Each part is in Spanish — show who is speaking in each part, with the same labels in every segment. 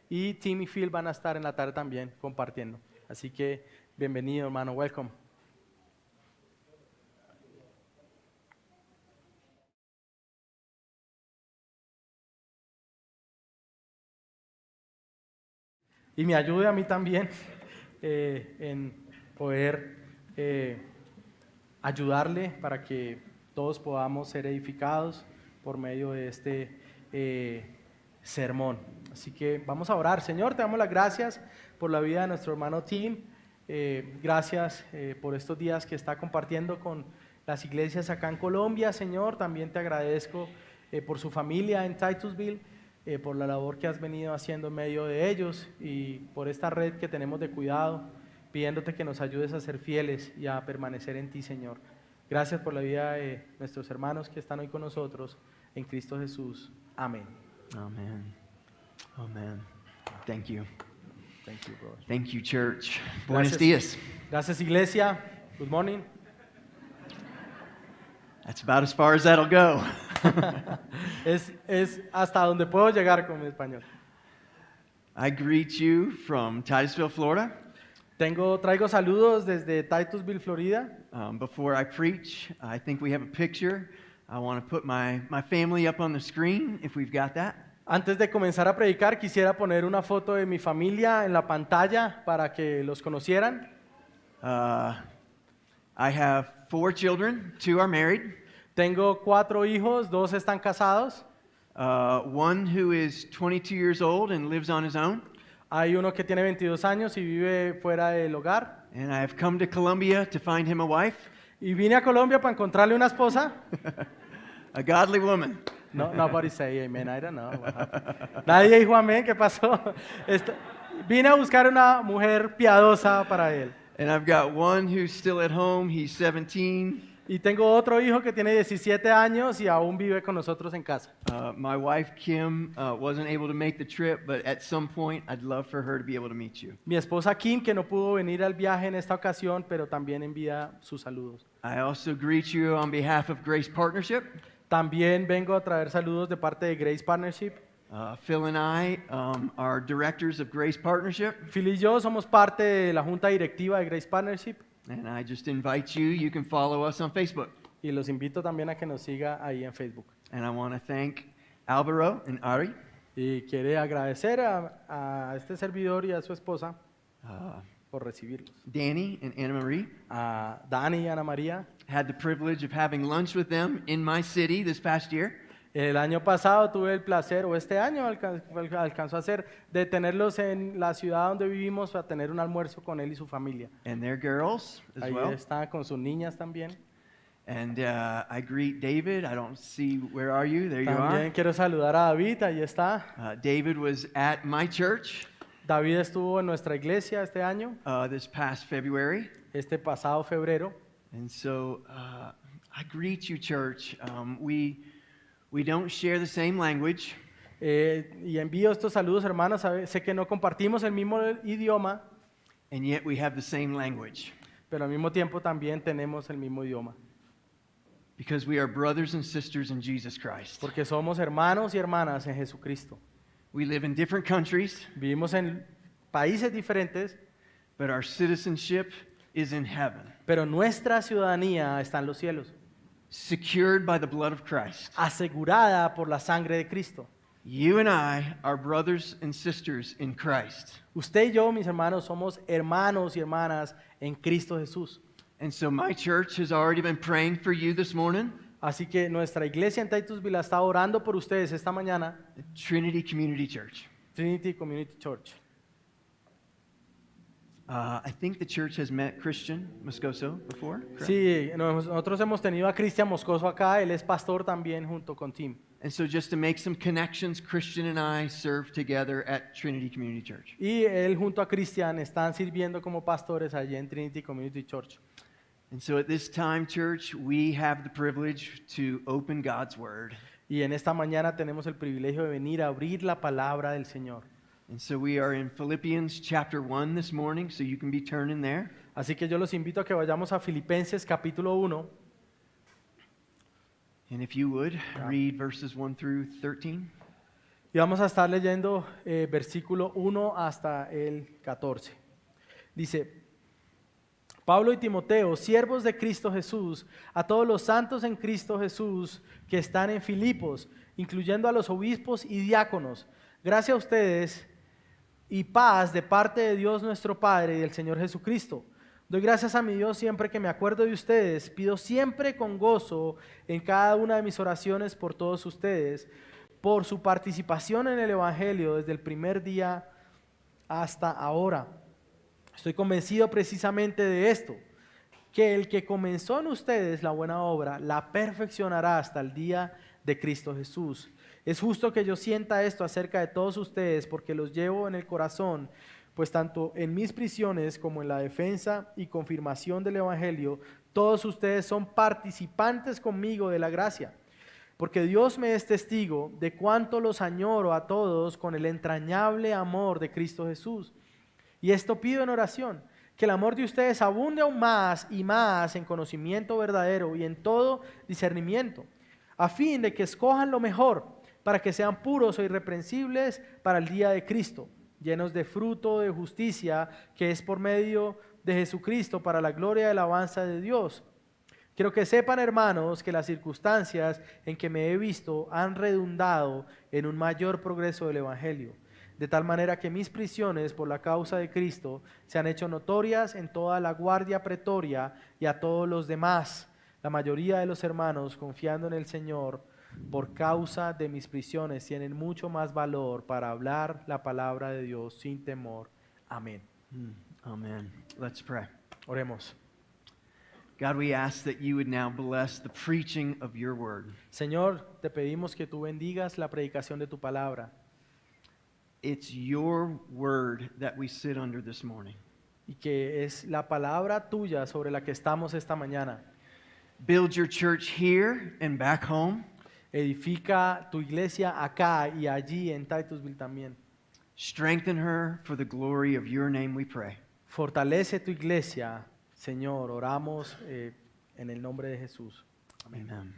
Speaker 1: y Tim y Phil van a estar en la tarde también compartiendo. Así que bienvenido, hermano, welcome. Y me ayude a mí también en poder ayudarle para que todos podamos ser edificados por medio de este sermón. Así que vamos a orar. Señor, te damos las gracias por la vida de nuestro hermano Tim. Gracias por estos días que está compartiendo con las iglesias acá en Colombia. Señor, también te agradezco por su familia en Titusville, por la labor que has venido haciendo en medio de ellos y por esta red que tenemos de cuidado, pidiéndote que nos ayudes a ser fieles y a permanecer en ti, Señor. Gracias por la vida de nuestros hermanos que están hoy con nosotros en Cristo Jesús. Amén.
Speaker 2: Amen. Amen. Thank you.
Speaker 1: Thank you, brother.
Speaker 2: Thank you, church. Buenos
Speaker 1: Gracias.
Speaker 2: dias.
Speaker 1: Gracias, iglesia. Good morning.
Speaker 2: That's about as far as that'll go.
Speaker 1: Es hasta donde puedo llegar con mi español.
Speaker 2: I greet you from Titusville, Florida.
Speaker 1: Traigo saludos desde Titusville, Florida.
Speaker 2: Before I preach, I think we have a picture. I want to put my family up on the screen, if we've got that.
Speaker 1: Antes de comenzar a predicar, quisiera poner una foto de mi familia en la pantalla para que los conocieran.
Speaker 2: I have 4 children. 2 are married.
Speaker 1: Tengo 4 hijos, 2 están casados.
Speaker 2: One who is 22 years old and lives on his own.
Speaker 1: Hay uno que tiene 22 años y vive fuera del hogar.
Speaker 2: And I have come to Colombia to find him a wife.
Speaker 1: Y vine a Colombia para encontrarle una esposa.
Speaker 2: A godly woman.
Speaker 1: No, nobody say amen, I don't know. Nadie dijo amén, ¿qué pasó? Vine a buscar una mujer piadosa para él.
Speaker 2: And I've got one who's still at home. He's 17.
Speaker 1: Y tengo otro hijo que tiene 17 años y aún vive con nosotros en casa.
Speaker 2: My wife, Kim, wasn't able to make the trip, but at some point, I'd love for her to be able to meet you.
Speaker 1: Mi esposa Kim, que no pudo venir al viaje en esta ocasión, pero también envía sus saludos.
Speaker 2: I also greet you on behalf of Grace Partnership.
Speaker 1: También vengo a traer saludos de parte de Grace Partnership.
Speaker 2: Phil and I are directors of Grace Partnership.
Speaker 1: Phil y yo somos parte de la junta directiva de Grace Partnership.
Speaker 2: And I just invite you, you can follow us on Facebook.
Speaker 1: Y los invito también a que nos siga ahí en Facebook.
Speaker 2: And I want to thank Alvaro and Ari,
Speaker 1: Y quiere agradecer a este servidor y a su esposa por recibirlos.
Speaker 2: Danny and Anna Marie.
Speaker 1: A Dani y Ana María.
Speaker 2: Had the privilege of having lunch with them in my city this past year.
Speaker 1: El año pasado tuve el placer, o este año alcanzó a hacer, de tenerlos en la ciudad donde vivimos para tener un almuerzo con él y su familia.
Speaker 2: And their girls as
Speaker 1: Ahí
Speaker 2: well.
Speaker 1: está con sus niñas también.
Speaker 2: And I greet David. I don't see, where are you? There you
Speaker 1: También
Speaker 2: are.
Speaker 1: quiero saludar a David, ahí está.
Speaker 2: David was at my church
Speaker 1: David estuvo en nuestra iglesia este año,
Speaker 2: this past February.
Speaker 1: este pasado febrero.
Speaker 2: And so I greet you, church. We don't share the same language,
Speaker 1: Y envío estos saludos, hermanos. Sé que no compartimos el mismo idioma,
Speaker 2: and yet we have the same language
Speaker 1: pero al mismo tiempo también tenemos el mismo idioma.
Speaker 2: because we are brothers and sisters in Jesus Christ.
Speaker 1: Porque somos hermanos y hermanas en Jesucristo.
Speaker 2: We live in different countries,
Speaker 1: Vivimos en países diferentes,
Speaker 2: but our citizenship is in heaven,
Speaker 1: pero nuestra ciudadanía está en los cielos,
Speaker 2: secured by the blood of Christ.
Speaker 1: asegurada por la sangre de Cristo.
Speaker 2: You and I are brothers and sisters in Christ.
Speaker 1: Usted y yo, mis hermanos, somos hermanos y hermanas en Cristo Jesús.
Speaker 2: And so my church has already been praying for you this morning,
Speaker 1: Así que nuestra iglesia en Titusville está orando por ustedes esta mañana,
Speaker 2: Trinity Community Church.
Speaker 1: Trinity Community Church.
Speaker 2: I think the church has met Christian Moscoso before. correct?
Speaker 1: Sí, nosotros hemos tenido a Cristian Moscoso acá, él es pastor también junto con Tim.
Speaker 2: And so just to make some connections, Christian and I serve together at Trinity Community Church.
Speaker 1: Y él junto a Cristian están sirviendo como pastores allí en Trinity Community Church.
Speaker 2: And so at this time, church, we have the privilege to open God's Word.
Speaker 1: Y en esta mañana tenemos el privilegio de venir a abrir la palabra del Señor.
Speaker 2: And so we are in Philippians chapter 1 this morning, so you can be turning there.
Speaker 1: Así que yo los invito a que vayamos a Filipenses capítulo 1.
Speaker 2: And if you would, read verses 1 through 13.
Speaker 1: Y vamos a estar leyendo versículo 1 hasta el 14. Dice, Pablo y Timoteo, siervos de Cristo Jesús, a todos los santos en Cristo Jesús que están en Filipos, incluyendo a los obispos y diáconos, gracias a ustedes y paz de parte de Dios nuestro Padre y del Señor Jesucristo. Doy gracias a mi Dios siempre que me acuerdo de ustedes. Pido siempre con gozo en cada una de mis oraciones por todos ustedes, por su participación en el Evangelio desde el primer día hasta ahora. Estoy convencido precisamente de esto, que el que comenzó en ustedes la buena obra, la perfeccionará hasta el día de Cristo Jesús. Es justo que yo sienta esto acerca de todos ustedes porque los llevo en el corazón, pues tanto en mis prisiones como en la defensa y confirmación del Evangelio, todos ustedes son participantes conmigo de la gracia. Porque Dios me es testigo de cuánto los añoro a todos con el entrañable amor de Cristo Jesús. Y esto pido en oración, que el amor de ustedes abunde aún más y más en conocimiento verdadero y en todo discernimiento, a fin de que escojan lo mejor, para que sean puros e irreprensibles para el día de Cristo, llenos de fruto de justicia, que es por medio de Jesucristo para la gloria y alabanza de Dios. Quiero que sepan, hermanos, que las circunstancias en que me he visto han redundado en un mayor progreso del Evangelio, de tal manera que mis prisiones por la causa de Cristo se han hecho notorias en toda la guardia pretoria y a todos los demás. La mayoría de los hermanos, confiando en el Señor, por causa de mis prisiones, tienen mucho más valor para hablar la palabra de Dios sin temor. Amén.
Speaker 2: Amen. Let's pray.
Speaker 1: Oremos.
Speaker 2: God, we ask that you would now bless the preaching of your word.
Speaker 1: Señor, te pedimos que tú bendigas la predicación de tu palabra.
Speaker 2: It's your word that we sit under this morning.
Speaker 1: Y que es la palabra tuya sobre la que estamos esta mañana.
Speaker 2: Build your church here and back home.
Speaker 1: Edifica tu iglesia acá y allí en Titusville también.
Speaker 2: Strengthen her for the glory of your name, we pray.
Speaker 1: Fortalece tu iglesia, Señor. Oramos en el nombre de Jesús. Amén.
Speaker 2: Amen.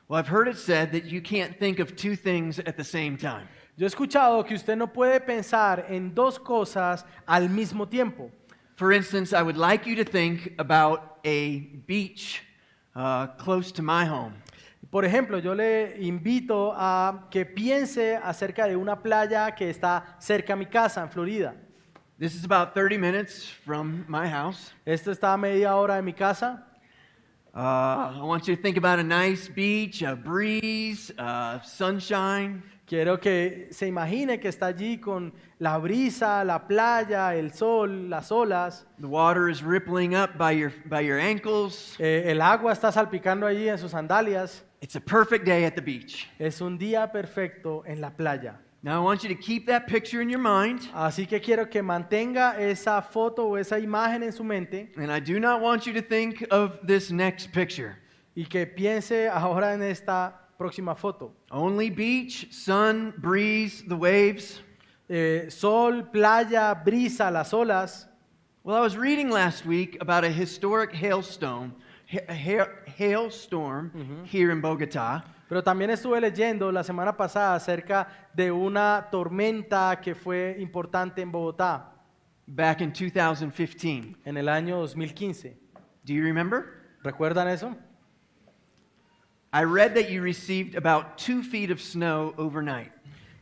Speaker 2: Well, I've heard it said that you can't think of two things at the same time.
Speaker 1: Yo he escuchado que usted no puede pensar en dos cosas al mismo tiempo.
Speaker 2: For instance, I would like you to think about a beach close to my home.
Speaker 1: Por ejemplo, yo le invito a que piense acerca de una playa que está cerca a mi casa, en Florida.
Speaker 2: This is about 30 minutes from my house.
Speaker 1: Esto está a media hora de mi casa.
Speaker 2: I want you to think about a nice beach, a breeze, sunshine.
Speaker 1: Quiero que se imagine que está allí con la brisa, la playa, el sol, las olas.
Speaker 2: The water is rippling up by your ankles.
Speaker 1: El agua está salpicando allí en sus sandalias.
Speaker 2: It's a perfect day at the beach.
Speaker 1: Es un día perfecto en la playa.
Speaker 2: Now I want you to keep that picture in your mind.
Speaker 1: Así que quiero que mantenga esa foto o esa imagen en su mente
Speaker 2: And I do not want you to think of this next picture.
Speaker 1: y que piense ahora en esta próxima foto.
Speaker 2: Only beach, sun, breeze, the waves.
Speaker 1: Sol, playa, brisa, las olas.
Speaker 2: Well, I was reading last week about a historic hailstorm here in Bogota.
Speaker 1: Pero también estuve leyendo la semana pasada acerca de una tormenta que fue importante en Bogotá
Speaker 2: Back in 2015.
Speaker 1: en el año 2015.
Speaker 2: Do you remember?
Speaker 1: ¿Recuerdan eso?
Speaker 2: I read that you received about 2 feet of snow overnight.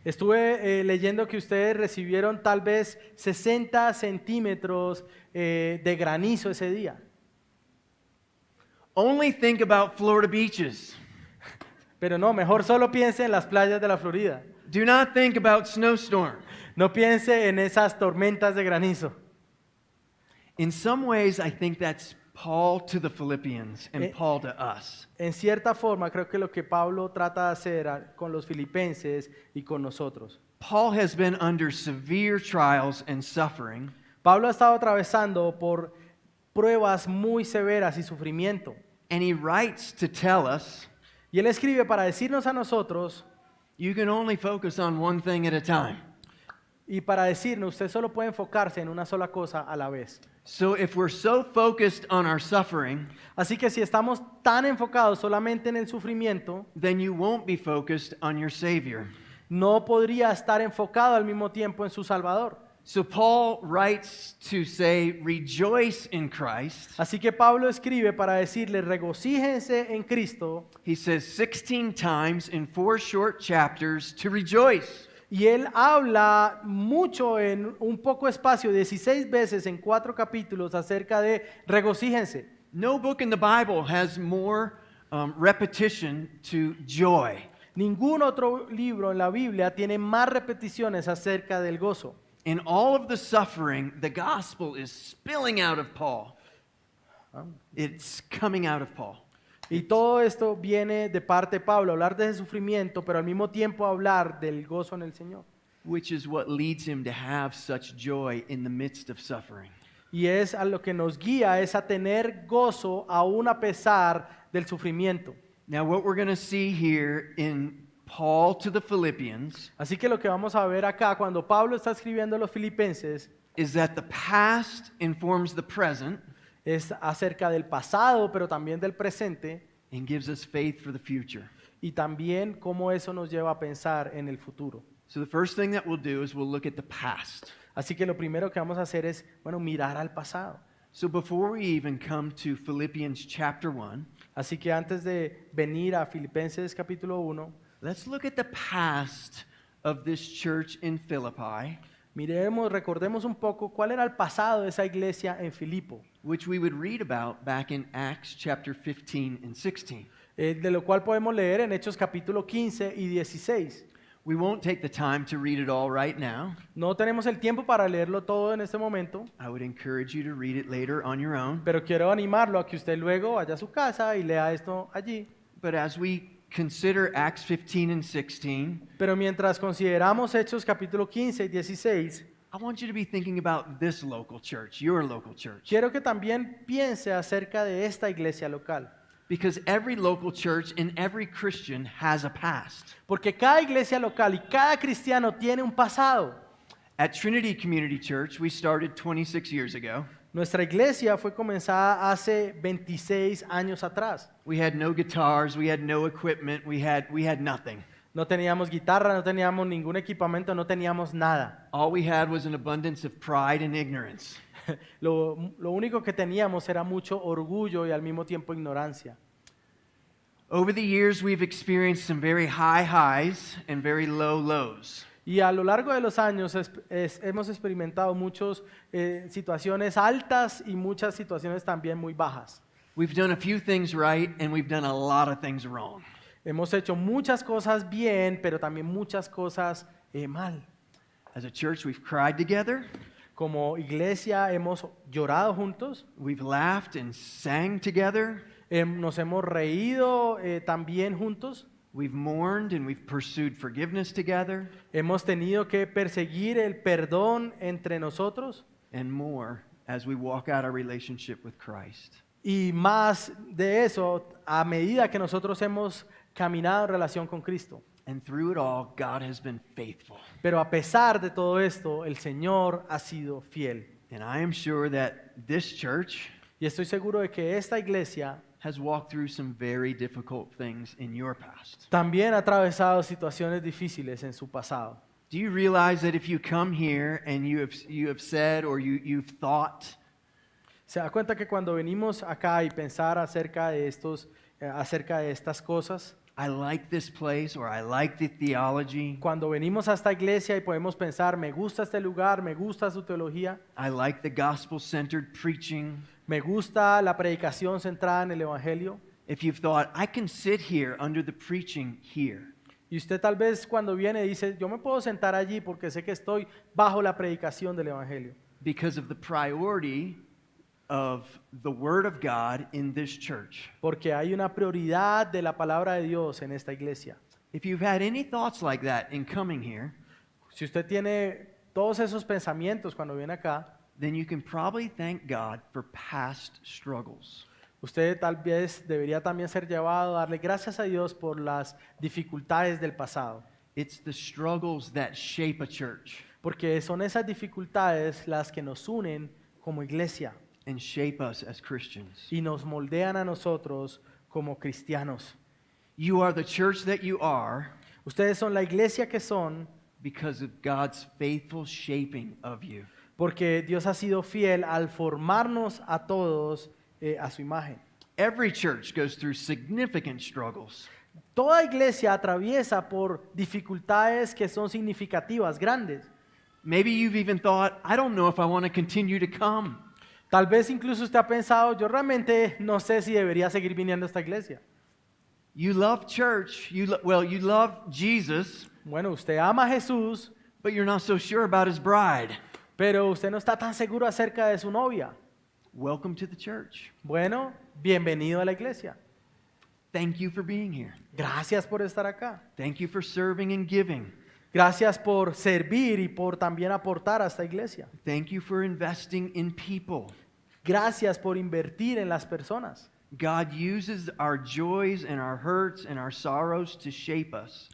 Speaker 1: Estuve leyendo que ustedes recibieron tal vez 60 centímetros de granizo ese día.
Speaker 2: Only think about Florida beaches.
Speaker 1: Pero no, mejor solo piense en las playas de la Florida.
Speaker 2: Do not think about snowstorm.
Speaker 1: No piense en esas tormentas de granizo.
Speaker 2: In some ways, I think that's Paul to the Philippians and Paul to us.
Speaker 1: En cierta forma, creo que lo que Pablo trata de hacer con los filipenses y con nosotros.
Speaker 2: Paul has been under severe trials and suffering,
Speaker 1: Pablo ha estado atravesando por pruebas muy severas y sufrimiento.
Speaker 2: and he writes to tell us
Speaker 1: Y él escribe para decirnos a nosotros
Speaker 2: you can only focus on one thing at a time.
Speaker 1: y para decirnos, usted solo puede enfocarse en una sola cosa a la vez.
Speaker 2: So if we're so focused on our suffering,
Speaker 1: Así que si estamos tan enfocados solamente en el sufrimiento,
Speaker 2: then you won't be focused on your Savior.
Speaker 1: no podría estar enfocado al mismo tiempo en su Salvador.
Speaker 2: So Paul writes to say, rejoice in Christ.
Speaker 1: Así que Pablo escribe para decirle, regocíjense en Cristo.
Speaker 2: He says 16 times in 4 short chapters to rejoice.
Speaker 1: Y él habla mucho en un poco espacio, 16 veces en 4 capítulos acerca de regocíjense.
Speaker 2: No book in the Bible has more repetition to joy.
Speaker 1: Ningún otro libro en la Biblia tiene más repeticiones acerca del gozo.
Speaker 2: In all of the suffering, the gospel is spilling out of Paul. It's coming out of Paul.
Speaker 1: Y todo esto viene de parte de Pablo, hablar de ese sufrimiento, pero al mismo tiempo hablar del gozo en el Señor.
Speaker 2: Which is what leads him to have such joy in the midst of suffering.
Speaker 1: Y es a lo que nos guía, es a tener gozo aún a pesar del sufrimiento.
Speaker 2: Now, what we're going to see here in Paul to the Philippians
Speaker 1: Así que lo que vamos a ver acá, cuando Pablo está escribiendo a los filipenses,
Speaker 2: is that the past informs the present
Speaker 1: es acerca del pasado, pero también del presente,
Speaker 2: and gives us faith for the future.
Speaker 1: y también cómo eso nos lleva a pensar en el futuro.
Speaker 2: So the first thing that we'll do is we'll look at the past.
Speaker 1: Así que lo primero que vamos a hacer es, bueno, mirar al pasado.
Speaker 2: So before we even come to Philippians chapter 1,
Speaker 1: Así que antes de venir a Filipenses capítulo 1,
Speaker 2: let's look at the past of this church in Philippi,
Speaker 1: recordemos un poco cuál era el pasado de esa iglesia en Filipo,
Speaker 2: which we would read about back in Acts chapter 15 and 16.
Speaker 1: de lo cual podemos leer en Hechos capítulo 15 y 16.
Speaker 2: We won't take the time to read it all right now.
Speaker 1: No tenemos el tiempo para leerlo todo en este momento,
Speaker 2: I would encourage you to read it later on your own.
Speaker 1: pero quiero animarlo a que usted luego vaya a su casa y lea esto allí.
Speaker 2: But as we consider Acts 15 and 16,
Speaker 1: Pero mientras consideramos Hechos capítulo 15 y 16,
Speaker 2: I want you to be thinking about this local church, your local church.
Speaker 1: quiero que también piense acerca de esta iglesia local.
Speaker 2: Because every local church and every Christian has a past.
Speaker 1: Porque cada iglesia local y cada cristiano tiene un pasado.
Speaker 2: At Trinity Community Church, we started 26 years ago.
Speaker 1: Nuestra iglesia fue comenzada hace 26 años atrás.
Speaker 2: We had no guitars, we had no equipment, we had nothing.
Speaker 1: No teníamos guitarra, no teníamos ningún equipamiento, no teníamos nada.
Speaker 2: All we had was an abundance of pride and ignorance.
Speaker 1: Lo único que teníamos era mucho orgullo y al mismo tiempo ignorancia.
Speaker 2: Over the years, we've experienced some very high highs and very low lows.
Speaker 1: Y a lo largo de los años hemos experimentado muchas situaciones altas y muchas situaciones también muy bajas.
Speaker 2: We've done a few things right and we've done a lot of things wrong.
Speaker 1: Hemos hecho muchas cosas bien, pero también muchas cosas mal.
Speaker 2: As a church, we've cried together,
Speaker 1: Como iglesia hemos llorado juntos,
Speaker 2: we've laughed and sang together,
Speaker 1: nos hemos reído también juntos,
Speaker 2: we've mourned and we've pursued forgiveness together,
Speaker 1: hemos tenido que perseguir el perdón entre nosotros
Speaker 2: and more as we walk out our relationship with Christ.
Speaker 1: y más de eso a medida que nosotros hemos caminado en relación con Cristo.
Speaker 2: And through it all, God has been faithful.
Speaker 1: Pero a pesar de todo esto, el Señor ha sido fiel.
Speaker 2: And I am sure that this church
Speaker 1: Y estoy seguro de que esta iglesia
Speaker 2: has walked through some very difficult things in your past.
Speaker 1: también ha atravesado situaciones difíciles en su pasado.
Speaker 2: Do you realize that if you come here and you have said or you've thought,
Speaker 1: Se da cuenta que cuando venimos acá y pensar acerca de estas cosas,
Speaker 2: I like this place or I like the theology,
Speaker 1: cuando venimos a esta iglesia y podemos pensar, me gusta este lugar, me gusta su teología,
Speaker 2: I like the gospel-centered preaching,
Speaker 1: me gusta la predicación centrada en el evangelio,
Speaker 2: if you've thought, I can sit here under the preaching here,
Speaker 1: y usted tal vez cuando viene dice, yo me puedo sentar allí porque sé que estoy bajo la predicación del evangelio,
Speaker 2: because of the priority of the Word of God in this church.
Speaker 1: porque hay una prioridad de la palabra de Dios en esta iglesia.
Speaker 2: If you've had any thoughts like that in coming here,
Speaker 1: Si usted tiene todos esos pensamientos cuando viene acá,
Speaker 2: then you can probably thank God for past struggles.
Speaker 1: usted tal vez debería también ser llevado a darle gracias a Dios por las dificultades del pasado,
Speaker 2: It's the struggles that shape a church
Speaker 1: porque son esas dificultades las que nos unen como iglesia
Speaker 2: and shape us as Christians.
Speaker 1: y nos moldean a nosotros como cristianos.
Speaker 2: You are the church that you are
Speaker 1: Ustedes son la iglesia que son
Speaker 2: because of God's faithful shaping of you.
Speaker 1: porque Dios ha sido fiel al formarnos a todos a su imagen.
Speaker 2: Every church goes through significant struggles.
Speaker 1: Toda iglesia atraviesa por dificultades que son significativas, grandes.
Speaker 2: Maybe you've even thought, I don't know if I want to continue to come.
Speaker 1: Tal vez incluso usted ha pensado, yo realmente no sé si debería seguir viniendo a esta iglesia.
Speaker 2: You love church, you love Jesus,
Speaker 1: Bueno, usted ama a Jesús,
Speaker 2: but you're not so sure about his bride.
Speaker 1: pero usted no está tan seguro acerca de su novia.
Speaker 2: Welcome to the church.
Speaker 1: Bueno, bienvenido a la iglesia.
Speaker 2: Thank you for being here.
Speaker 1: Gracias por estar acá.
Speaker 2: Thank you for serving and giving.
Speaker 1: Gracias por servir y por también aportar a esta iglesia.
Speaker 2: Thank you for investing in people.
Speaker 1: Gracias por invertir en las personas.
Speaker 2: God uses our joys and our hurts and our sorrows to shape us.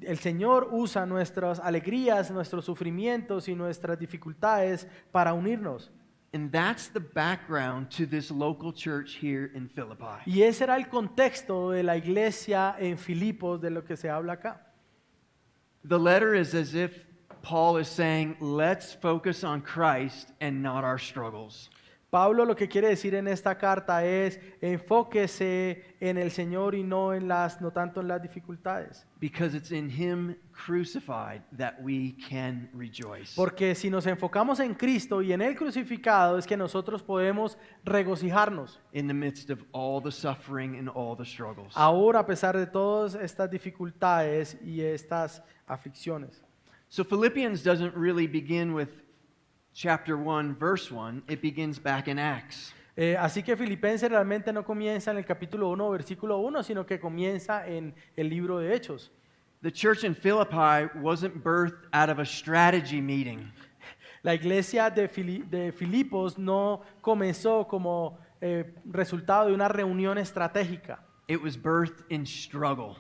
Speaker 1: El Señor usa nuestras alegrías, nuestros sufrimientos y nuestras dificultades para unirnos.
Speaker 2: And that's the background to this local church here in Philippi.
Speaker 1: Y ese era el contexto de la iglesia en Filipos de lo que se habla acá.
Speaker 2: The letter is as if Paul is saying, let's focus on Christ and not our struggles.
Speaker 1: Pablo lo que quiere decir en esta carta es enfóquese en el Señor y no tanto en las dificultades.
Speaker 2: Because it's in him crucified that we can rejoice.
Speaker 1: Porque si nos enfocamos en Cristo y en él crucificado es que nosotros podemos regocijarnos.
Speaker 2: In the midst of all the suffering and all the struggles.
Speaker 1: Ahora a pesar de todas estas dificultades y estas aflicciones.
Speaker 2: So Philippians doesn't really begin with chapter 1, verse 1. It begins back in Acts.
Speaker 1: Así que Filipenses realmente no comienza en el capítulo 1, versículo 1, sino que comienza en el libro de Hechos.
Speaker 2: The church in Philippi wasn't birthed out of a strategy meeting.
Speaker 1: La iglesia de Filipos no comenzó como resultado de una reunión estratégica,
Speaker 2: It was birthed in struggle.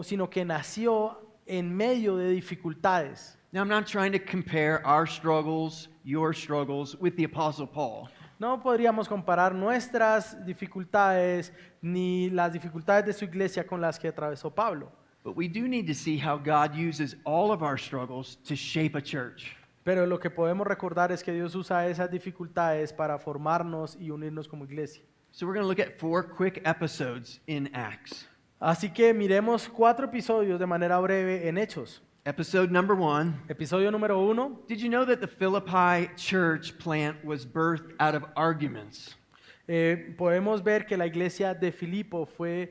Speaker 1: sino que nació en medio de dificultades.
Speaker 2: Now, I'm not trying to compare our struggles, your struggles, with the Apostle Paul.
Speaker 1: No podríamos comparar nuestras dificultades ni las dificultades de su iglesia con las que atravesó Pablo.
Speaker 2: But we do need to see how God uses all of our struggles to shape a church.
Speaker 1: Pero lo que podemos recordar es que Dios usa esas dificultades para formarnos y unirnos como iglesia.
Speaker 2: So we're going to look at 4 quick episodes in Acts.
Speaker 1: Así que miremos 4 episodios de manera breve en Hechos.
Speaker 2: Episode number 1.
Speaker 1: Episodio número 1.
Speaker 2: Did you know that the Philippi church plant was birthed out of arguments?
Speaker 1: Podemos ver que la iglesia de Filipo fue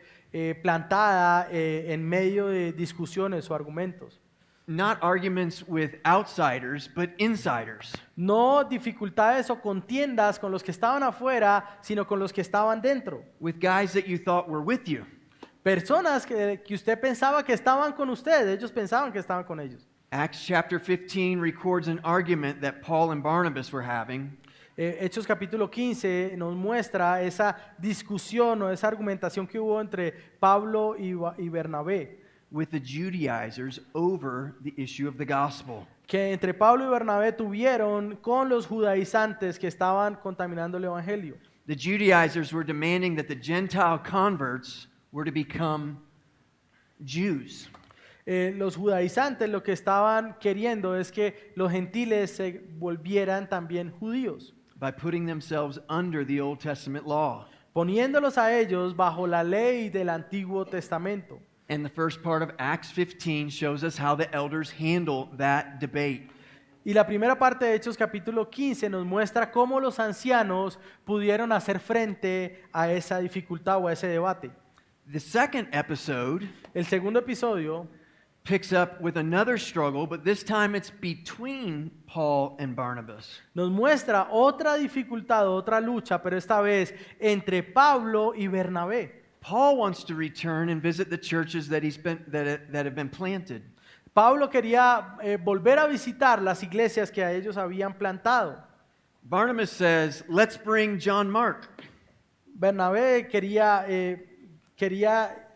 Speaker 1: plantada en medio de discusiones o argumentos.
Speaker 2: Not arguments with outsiders, but insiders.
Speaker 1: No dificultades o contiendas con los que estaban afuera, sino con los que estaban dentro.
Speaker 2: With guys that you thought were with you.
Speaker 1: Personas que usted pensaba que estaban con usted, ellos pensaban que estaban con ellos.
Speaker 2: Acts chapter 15 records an argument that Paul and Barnabas were having.
Speaker 1: Hechos capítulo 15 nos muestra esa discusión o esa argumentación que hubo entre Pablo y Bernabé.
Speaker 2: With the Judaizers over the issue of the gospel.
Speaker 1: Que entre Pablo y Bernabé tuvieron con los judaizantes que estaban contaminando el evangelio.
Speaker 2: The Judaizers were demanding that the Gentile converts were to become Jews.
Speaker 1: Los judaizantes lo que estaban queriendo es que los gentiles se volvieran también judíos,
Speaker 2: By putting themselves under the Old Testament law.
Speaker 1: poniéndolos a ellos bajo la ley del Antiguo Testamento.
Speaker 2: And the first part of Acts 15 shows us how the elders handle that debate.
Speaker 1: Y la primera parte de Hechos capítulo 15 nos muestra cómo los ancianos pudieron hacer frente a esa dificultad o a ese debate.
Speaker 2: The second episode
Speaker 1: El segundo episodio
Speaker 2: picks up with another struggle, but this time it's between Paul and Barnabas.
Speaker 1: nos muestra otra dificultad, otra lucha, pero esta vez entre Pablo y Bernabé.
Speaker 2: Paul wants to return and visit the churches that that have been planted.
Speaker 1: Pablo quería volver a visitar las iglesias que a ellos habían plantado.
Speaker 2: Barnabas says, let's bring John Mark.
Speaker 1: Bernabé quería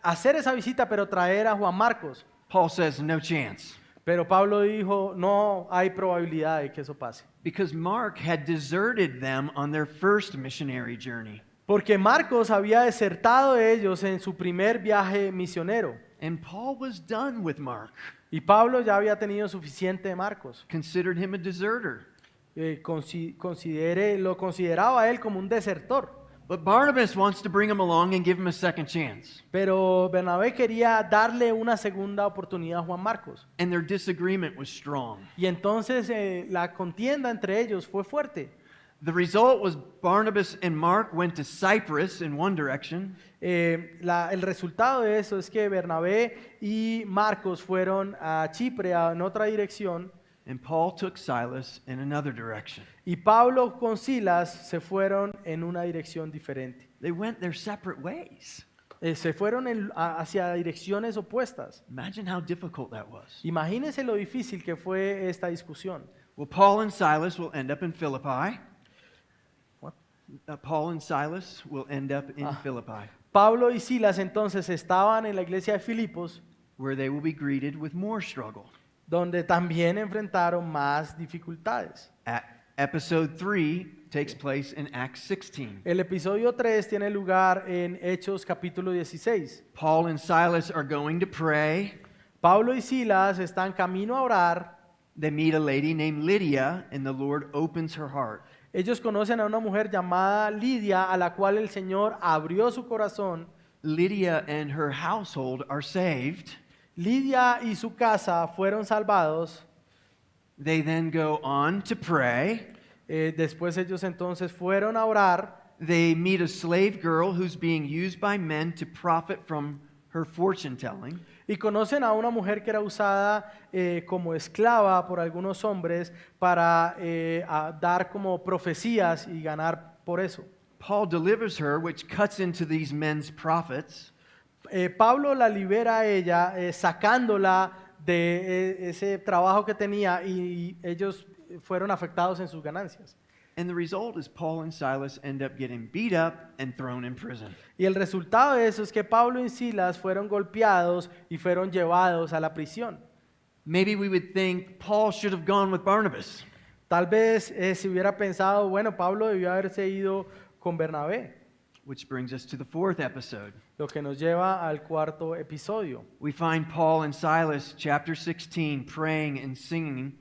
Speaker 1: hacer esa visita, pero traer a Juan Marcos.
Speaker 2: Paul says, no chance.
Speaker 1: Pero Pablo dijo, no hay probabilidad de que eso pase.
Speaker 2: Because Mark had deserted them on their first missionary journey.
Speaker 1: Porque Marcos había desertado de ellos en su primer viaje misionero.
Speaker 2: And Paul was done with Mark,
Speaker 1: Y Pablo ya había tenido suficiente de Marcos.
Speaker 2: considered him a deserter.
Speaker 1: Lo consideraba a él como un desertor.
Speaker 2: But Barnabas wants to bring him along and give him a second chance.
Speaker 1: Pero Bernabé quería darle una segunda oportunidad a Juan Marcos.
Speaker 2: And their disagreement was strong.
Speaker 1: Y entonces la contienda entre ellos fue fuerte.
Speaker 2: The result was Barnabas and Mark went to Cyprus in one direction,
Speaker 1: El resultado de eso es que Bernabé y Marcos fueron a Chipre en otra dirección
Speaker 2: and Paul took Silas in another direction.
Speaker 1: y Pablo con Silas se fueron en una dirección diferente.
Speaker 2: They went their separate ways.
Speaker 1: Se fueron hacia direcciones opuestas.
Speaker 2: Imagine how difficult that was.
Speaker 1: Imagínense lo difícil que fue esta discusión.
Speaker 2: Well, Paul and Silas will end up in Philippi.
Speaker 1: What?
Speaker 2: Paul and Silas will end up in Philippi,
Speaker 1: Pablo y Silas entonces estaban en la iglesia de Filipos,
Speaker 2: where they will be greeted with more struggle.
Speaker 1: donde también enfrentaron más dificultades.
Speaker 2: Episode 3 takes place in Acts 16.
Speaker 1: El episodio 3 tiene lugar en Hechos capítulo 16.
Speaker 2: Paul and Silas are going to pray.
Speaker 1: Pablo y Silas están camino a orar.
Speaker 2: They meet a lady named Lydia, and the Lord opens her heart.
Speaker 1: Ellos conocen a una mujer llamada Lidia, a la cual el Señor abrió su corazón.
Speaker 2: Lydia and her household are saved.
Speaker 1: Lidia y su casa fueron salvados.
Speaker 2: They then go on to pray.
Speaker 1: Después ellos entonces fueron a orar.
Speaker 2: They meet a slave girl who's being used by men to profit from her fortune telling.
Speaker 1: Y conocen a una mujer que era usada como esclava por algunos hombres para dar como profecías y ganar por eso.
Speaker 2: Paul delivers her, which cuts into these men's profits.
Speaker 1: Pablo la libera a ella sacándola de ese trabajo que tenía y ellos fueron afectados en sus ganancias.
Speaker 2: And the result is Paul and Silas end up getting beat up and thrown in prison.
Speaker 1: Y el resultado de eso es que Pablo y Silas fueron golpeados y fueron llevados a la prisión.
Speaker 2: Maybe we would think Paul should have gone with Barnabas.
Speaker 1: Tal vez se hubiera pensado, bueno, Pablo debió haberse ido con Bernabé,
Speaker 2: Which brings us to the fourth episode.
Speaker 1: lo que nos lleva al cuarto episodio.
Speaker 2: We find Paul and Silas, chapter 16, praying and singing.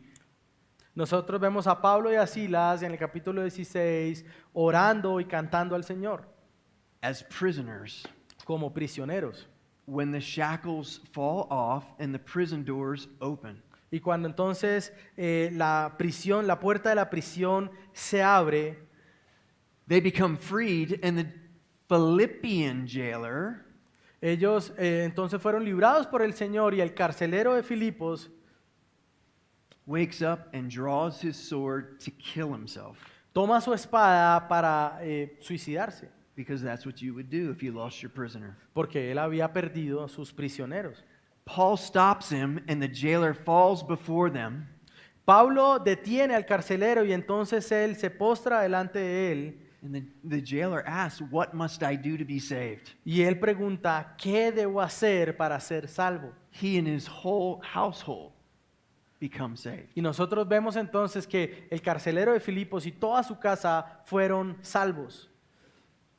Speaker 1: Nosotros vemos a Pablo y a Silas en el capítulo 16 orando y cantando al Señor
Speaker 2: As prisoners,
Speaker 1: como prisioneros.
Speaker 2: when the shackles fall off and the prison doors open.
Speaker 1: Y cuando entonces la puerta de la prisión se abre,
Speaker 2: They become freed, and the Philippian jailer
Speaker 1: ellos entonces fueron librados por el Señor y el carcelero de Filipos
Speaker 2: wakes up and draws his sword to kill himself,
Speaker 1: toma su espada para suicidarse,
Speaker 2: because that's what you would do if you lost your prisoner.
Speaker 1: porque él había perdido a sus prisioneros.
Speaker 2: Paul stops him, and the jailer falls before them.
Speaker 1: Pablo detiene al carcelero y entonces él se postra delante de él
Speaker 2: And the jailer asks, "What must I do to be saved?"
Speaker 1: y él pregunta, ¿qué debo hacer para ser salvo?
Speaker 2: He and his whole household become saved.
Speaker 1: Y nosotros vemos entonces que el carcelero de Filipos y toda su casa fueron salvos.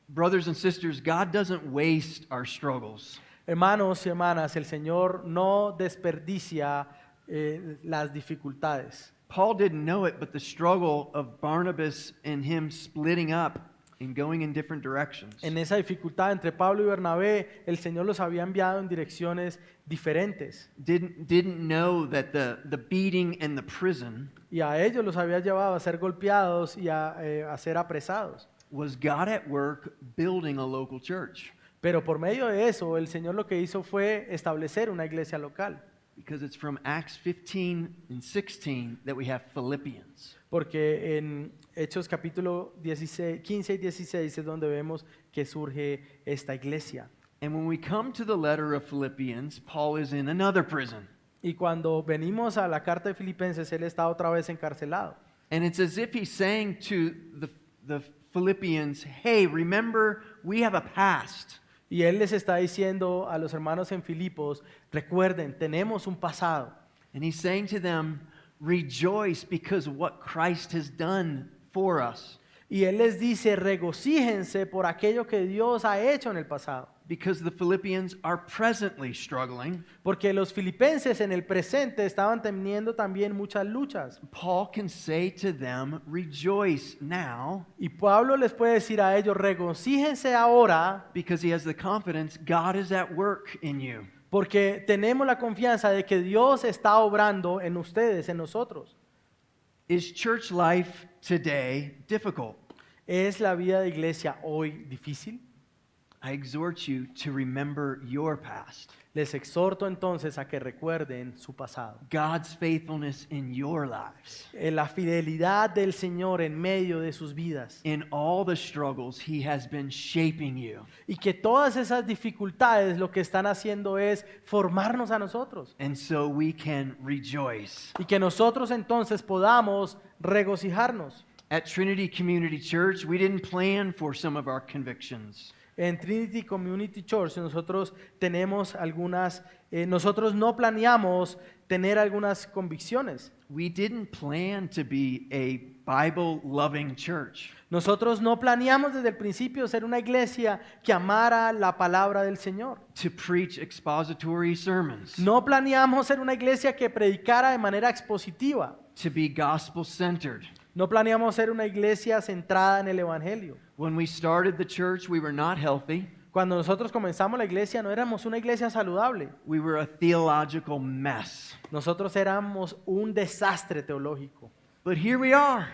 Speaker 2: Brothers and sisters, God doesn't waste our struggles.
Speaker 1: Hermanos y hermanas, el Señor no desperdicia las dificultades.
Speaker 2: Paul didn't know it, but the struggle of Barnabas and him splitting up and going in different directions
Speaker 1: En esa dificultad entre Pablo y Bernabé, el Señor los había enviado en direcciones diferentes
Speaker 2: didn't know that the beating and the prison
Speaker 1: y a ellos los había llevado a ser golpeados y a ser apresados.
Speaker 2: was God at work building a local church,
Speaker 1: Pero por medio de eso, el Señor lo que hizo fue establecer una iglesia local.
Speaker 2: because it's from Acts 15 and 16 that we have Philippians.
Speaker 1: Porque en Hechos capítulo 15 y 16 es donde vemos que surge esta iglesia.
Speaker 2: And when we come to the letter of Philippians, Paul is in another prison.
Speaker 1: Y cuando venimos a la carta de Filipenses, él está otra vez encarcelado.
Speaker 2: And it's as if he's saying to the Philippians, "Hey, remember, we have a past.
Speaker 1: Y él les está diciendo a los hermanos en Filipos, recuerden, tenemos un pasado.
Speaker 2: And he's saying to them, rejoice because of what Christ has done for us.
Speaker 1: Y él les dice, regocíjense por aquello que Dios ha hecho en el pasado.
Speaker 2: because the Philippians are presently struggling,
Speaker 1: porque los filipenses en el presente estaban teniendo también muchas luchas.
Speaker 2: Paul can say to them, rejoice now,
Speaker 1: Y Pablo les puede decir a ellos, regocíjense ahora,
Speaker 2: because he has the confidence God is at work in you.
Speaker 1: porque tenemos la confianza de que Dios está obrando en ustedes, en nosotros.
Speaker 2: Is church life today difficult?
Speaker 1: ¿Es la vida de iglesia hoy difícil?
Speaker 2: I exhort you to remember your past,
Speaker 1: Les exhorto entonces a que recuerden su pasado.
Speaker 2: God's faithfulness in your lives,
Speaker 1: La fidelidad del Señor en medio de sus vidas.
Speaker 2: in all the struggles He has been shaping you.
Speaker 1: Y que todas esas dificultades lo que están haciendo es formarnos a nosotros.
Speaker 2: And so we can rejoice.
Speaker 1: Y que nosotros entonces podamos regocijarnos.
Speaker 2: At Trinity Community Church, we didn't plan for some of our convictions.
Speaker 1: En Trinity Community Church nosotros tenemos nosotros no planeamos tener algunas convicciones.
Speaker 2: We didn't plan to be a Bible-loving church.
Speaker 1: Nosotros no planeamos desde el principio ser una iglesia que amara la palabra del Señor.
Speaker 2: To preach expository sermons.
Speaker 1: No planeamos ser una iglesia que predicara de manera expositiva.
Speaker 2: To be gospel-centered.
Speaker 1: No planeamos ser una iglesia centrada en el Evangelio.
Speaker 2: When we started the church, we were not healthy.
Speaker 1: Cuando nosotros comenzamos la iglesia no éramos una iglesia saludable.
Speaker 2: We were a theological mess.
Speaker 1: Nosotros éramos un desastre teológico.
Speaker 2: But here we are.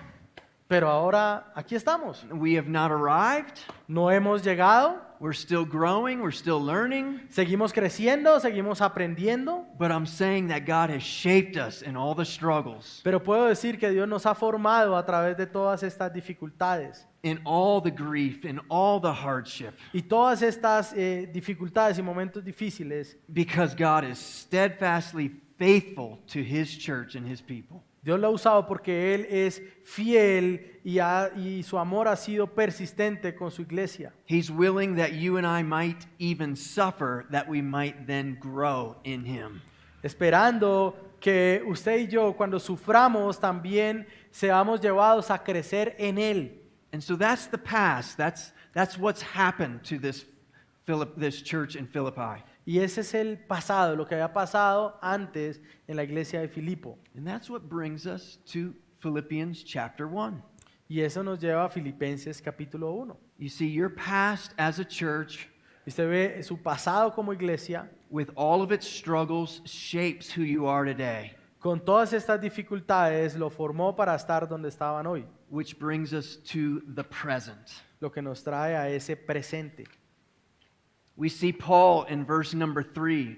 Speaker 1: Pero ahora aquí estamos.
Speaker 2: We have not arrived.
Speaker 1: No hemos llegado.
Speaker 2: We're still growing. We're still learning.
Speaker 1: Seguimos creciendo, seguimos aprendiendo.
Speaker 2: But I'm saying that God has shaped us in all the struggles,
Speaker 1: Pero puedo decir que Dios nos ha formado a través de todas estas dificultades.
Speaker 2: in all the grief, in all the hardship,
Speaker 1: Y todas estas dificultades y momentos difíciles,
Speaker 2: because God is steadfastly faithful to His church and His people.
Speaker 1: Dios lo ha usado porque Él es fiel y su amor ha sido persistente con su iglesia.
Speaker 2: He's willing that you and I might even suffer, that we might then grow in Him.
Speaker 1: Esperando que usted y yo cuando suframos también seamos llevados a crecer en Él.
Speaker 2: And so that's the past. That's what's happened to this church in Philippi.
Speaker 1: Y ese es el pasado, lo que había pasado antes en la iglesia de Filipo.
Speaker 2: And that's what brings us to Philippians chapter 1.
Speaker 1: Y eso nos lleva a Filipenses capítulo 1.
Speaker 2: You see, your past as a church,
Speaker 1: Usted ve su pasado como iglesia,
Speaker 2: with all of its struggles, shapes who you are today.
Speaker 1: con todas estas dificultades, lo formó para estar donde estaban hoy.
Speaker 2: Which brings us to the present.
Speaker 1: Lo que nos trae a ese presente.
Speaker 2: We see Paul in verse number 3.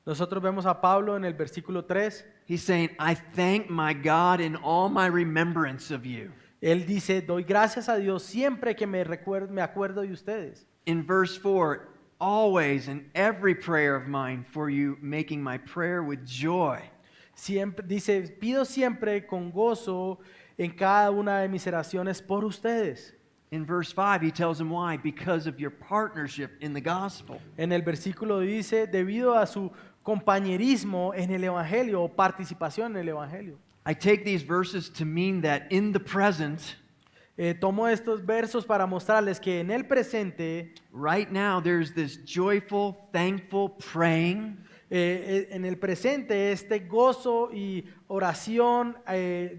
Speaker 1: Nosotros vemos a Pablo en el versículo 3.
Speaker 2: He's saying, I thank my God in all my remembrance of you.
Speaker 1: Él dice, doy gracias a Dios siempre que me acuerdo de ustedes.
Speaker 2: In verse 4, always in every prayer of mine for you, making my prayer with joy.
Speaker 1: Siempre, dice, pido siempre con gozo en cada una de mis oraciones por ustedes.
Speaker 2: In verse 5, he tells them why. Because of your partnership in the gospel.
Speaker 1: En el versículo dice, debido a su compañerismo en el Evangelio o participación en el Evangelio.
Speaker 2: I take these verses to mean that in the present,
Speaker 1: Tomo estos versos para mostrarles que en el presente,
Speaker 2: right now, there's this joyful, thankful praying
Speaker 1: en el presente este gozo y oración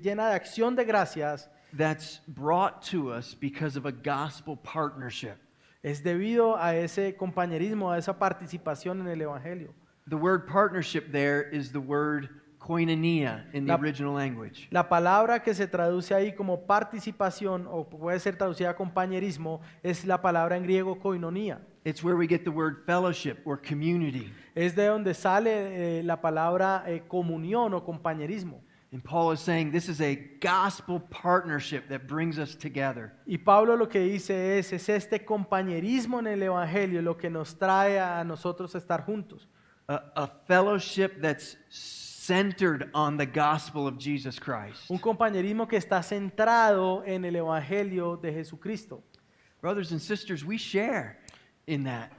Speaker 1: llena de acción de gracias
Speaker 2: that's brought to us because of a gospel partnership.
Speaker 1: es debido a ese compañerismo, a esa participación en el Evangelio.
Speaker 2: The word partnership there is the word koinonia in the
Speaker 1: La-
Speaker 2: original language.
Speaker 1: La palabra que se traduce ahí como participación o puede ser traducida compañerismo es la palabra en griego koinonía.
Speaker 2: It's where we get the word fellowship or community.
Speaker 1: Es de donde sale la palabra comunión o compañerismo.
Speaker 2: And Paul is saying this is a gospel partnership that brings us together.
Speaker 1: Y Pablo lo que dice es este compañerismo en el Evangelio lo que nos trae a nosotros estar juntos.
Speaker 2: A fellowship that's centered on the gospel of Jesus Christ.
Speaker 1: Un compañerismo que está centrado en el Evangelio de Jesucristo.
Speaker 2: Brothers and sisters, we share in that.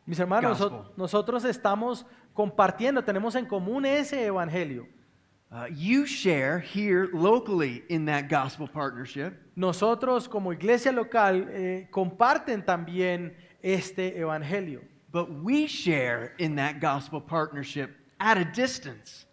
Speaker 1: Mis hermanos,
Speaker 2: Gospel.
Speaker 1: nosotros estamos compartiendo, tenemos en común ese Evangelio.
Speaker 2: You share here locally in that gospel partnership.
Speaker 1: Nosotros como iglesia local comparten también este evangelio.
Speaker 2: But we share in that gospel partnership at a distance.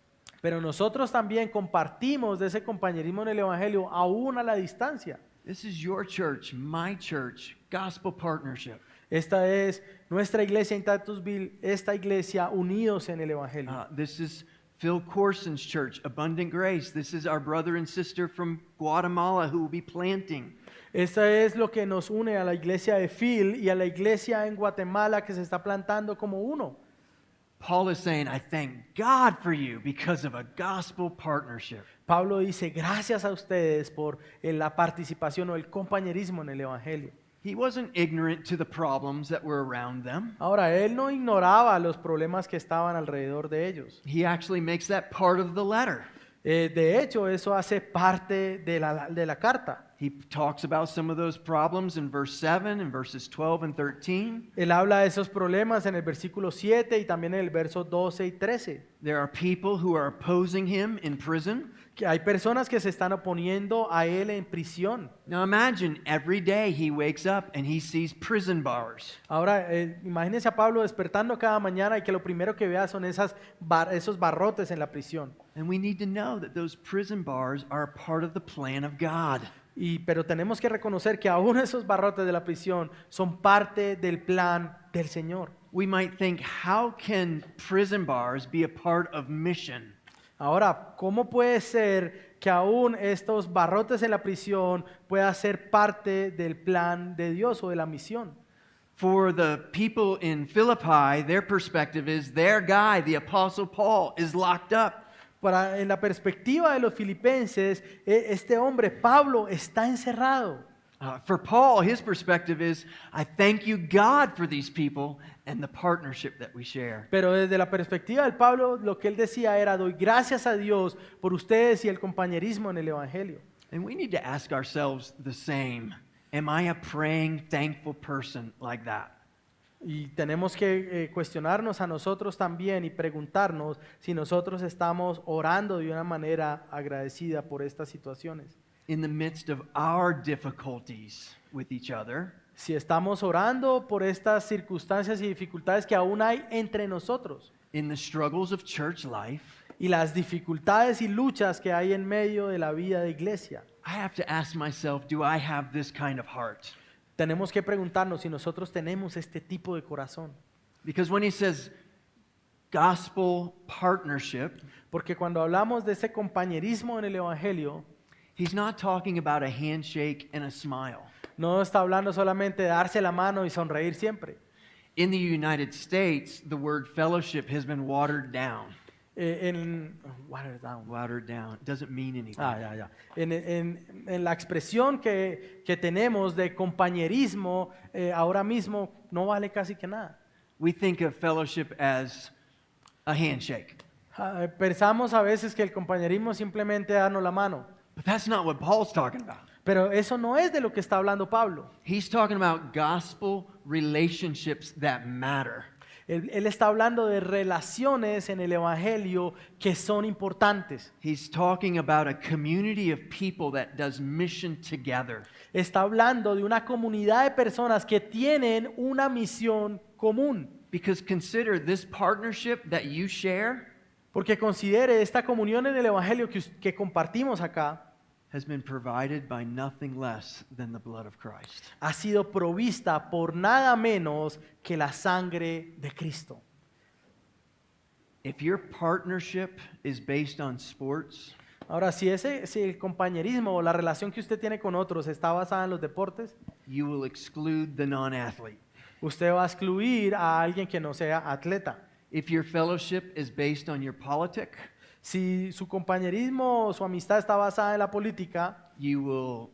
Speaker 1: Pero nosotros también compartimos de ese compañerismo en el evangelio aún a la distancia.
Speaker 2: This is your church, my church, gospel partnership.
Speaker 1: Esta es nuestra iglesia en Titusville, esta iglesia unidos en el evangelio.
Speaker 2: This is Phil Corson's church, Abundant Grace. This is our brother and sister from Guatemala who will be planting.
Speaker 1: Esta es lo que nos une a la iglesia de Phil y a la iglesia en Guatemala que se está plantando como uno.
Speaker 2: Paul is saying, I thank God for you because of a gospel partnership.
Speaker 1: Pablo dice, gracias a ustedes por la participación o el compañerismo en el evangelio.
Speaker 2: He wasn't ignorant to the problems that were around them.
Speaker 1: Ahora, él no ignoraba los problemas que estaban alrededor de ellos.
Speaker 2: He actually makes that part of the letter.
Speaker 1: De hecho, eso hace parte de la carta.
Speaker 2: He talks about some of those problems in verse 7 and verses 12 and 13.
Speaker 1: Él habla de esos problemas en el versículo 7 y también en el verso 12 y 13.
Speaker 2: There are people who are opposing him in prison.
Speaker 1: Que hay personas que se están oponiendo a él en prisión.
Speaker 2: Now imagine every day he wakes up and he sees prison bars.
Speaker 1: Ahora, imagínense a Pablo despertando cada mañana y que lo primero que vea son esos barrotes en la prisión.
Speaker 2: And we need to know that those prison bars are a part of the plan of God.
Speaker 1: Pero tenemos que reconocer que aún esos barrotes de la prisión son parte del plan del Señor.
Speaker 2: We might think, how can prison bars be a part of mission?
Speaker 1: Ahora, ¿cómo puede ser que aún estos barrotes en la prisión pueda ser parte del plan de Dios o de la misión?
Speaker 2: For the people in Philippi, their perspective is their guy, the Apostle Paul, is locked up.
Speaker 1: En la perspectiva de los filipenses, este hombre, Pablo, está encerrado.
Speaker 2: For Paul, his perspective is, I thank you, God, for these people and the partnership that we share.
Speaker 1: Pero desde la perspectiva del Pablo, lo que él decía era, doy gracias a Dios por ustedes y el compañerismo en el Evangelio.
Speaker 2: And we need to ask ourselves the same. Am I a praying, thankful person like that?
Speaker 1: Y tenemos que cuestionarnos a nosotros también y preguntarnos si nosotros estamos orando de una manera agradecida por estas situaciones.
Speaker 2: In the midst of our difficulties with each other,
Speaker 1: Si estamos orando por estas circunstancias y dificultades que aún hay entre nosotros
Speaker 2: in the struggles of church life,
Speaker 1: y las dificultades y luchas que hay en medio de la vida de iglesia,
Speaker 2: I have to ask myself, do I have this kind of heart?
Speaker 1: tenemos que preguntarnos si nosotros tenemos este tipo de corazón.
Speaker 2: Because when he says gospel partnership,
Speaker 1: Porque cuando hablamos de ese compañerismo en el Evangelio,
Speaker 2: he's not talking about a handshake and a smile.
Speaker 1: no está hablando solamente de darse la mano y sonreír siempre.
Speaker 2: In the United States, the word fellowship has been watered down.
Speaker 1: Watered down.
Speaker 2: Watered down. It doesn't mean anything.
Speaker 1: Ya. En la expresión que tenemos de compañerismo, ahora mismo no vale casi que nada.
Speaker 2: We think of fellowship as a handshake.
Speaker 1: Pensamos a veces que el compañerismo es simplemente darnos la mano,
Speaker 2: But that's not what Paul's talking about.
Speaker 1: pero eso no es de lo que está hablando Pablo.
Speaker 2: He's talking about gospel relationships that matter.
Speaker 1: Él está hablando de relaciones en el Evangelio que son importantes.
Speaker 2: He's talking about a community of people that does mission together.
Speaker 1: Está hablando de una comunidad de personas que tienen una misión común.
Speaker 2: Because consider this partnership that you share
Speaker 1: Porque considere esta comunión en el Evangelio que compartimos acá
Speaker 2: has been provided by nothing less than the blood of Christ.
Speaker 1: ha sido provista por nada menos que la sangre de Cristo.
Speaker 2: If your partnership is based on sports,
Speaker 1: Ahora, si el compañerismo o la relación que usted tiene con otros está basada en los deportes,
Speaker 2: you will exclude the non-athlete.
Speaker 1: usted va a excluir a alguien que no sea atleta.
Speaker 2: If your fellowship is based on your politic,
Speaker 1: Si su compañerismo o su amistad está basada en la política,
Speaker 2: you will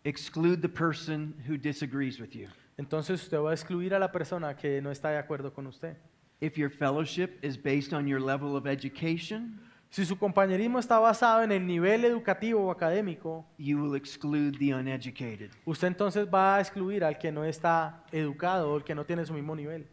Speaker 2: exclude the person who disagrees with you.
Speaker 1: entonces usted va a excluir a la persona que no está de acuerdo con usted.
Speaker 2: If your fellowship is based on your level of education,
Speaker 1: Si su compañerismo está basado en el nivel educativo o académico,
Speaker 2: you will exclude the uneducated.
Speaker 1: usted entonces va a excluir al que no está educado o el que no tiene su mismo nivel.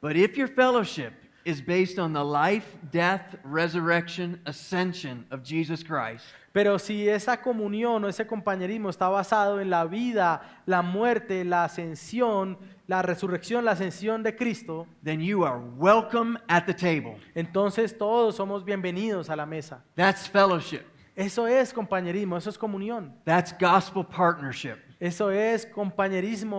Speaker 2: But if your fellowship is based on the life, death, resurrection, ascension of Jesus Christ,
Speaker 1: Pero si esa comunión o ese compañerismo está basado en la vida, la muerte, la ascensión, la resurrección, la ascensión de Cristo,
Speaker 2: then you are welcome at the table.
Speaker 1: entonces todos somos bienvenidos a la mesa.
Speaker 2: That's fellowship.
Speaker 1: Eso es compañerismo, eso es comunión.
Speaker 2: That's gospel partnership.
Speaker 1: Eso es compañerismo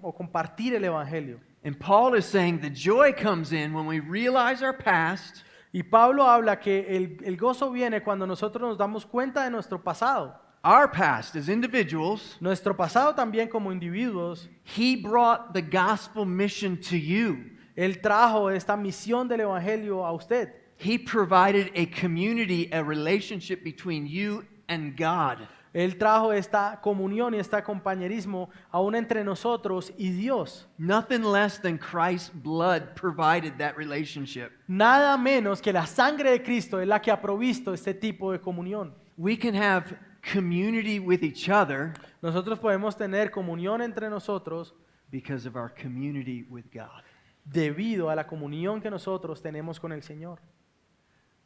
Speaker 1: o compartir el Evangelio.
Speaker 2: And Paul is saying the joy comes in when we realize our past
Speaker 1: Y Pablo habla que el gozo viene cuando nosotros nos damos cuenta de nuestro pasado.
Speaker 2: our past as individuals.
Speaker 1: Nuestro pasado también como individuos.
Speaker 2: He brought the gospel mission to you.
Speaker 1: Él trajo esta misión del Evangelio a usted.
Speaker 2: He provided a community, a relationship between you and God.
Speaker 1: Él trajo esta comunión y este compañerismo aún entre nosotros y Dios.
Speaker 2: Nothing less than Christ's blood provided that relationship.
Speaker 1: Nada menos que la sangre de Cristo es la que ha provisto este tipo de comunión.
Speaker 2: We can have community with each other
Speaker 1: Nosotros podemos tener comunión entre nosotros
Speaker 2: because of our community with God.
Speaker 1: debido a la comunión que nosotros tenemos con el Señor.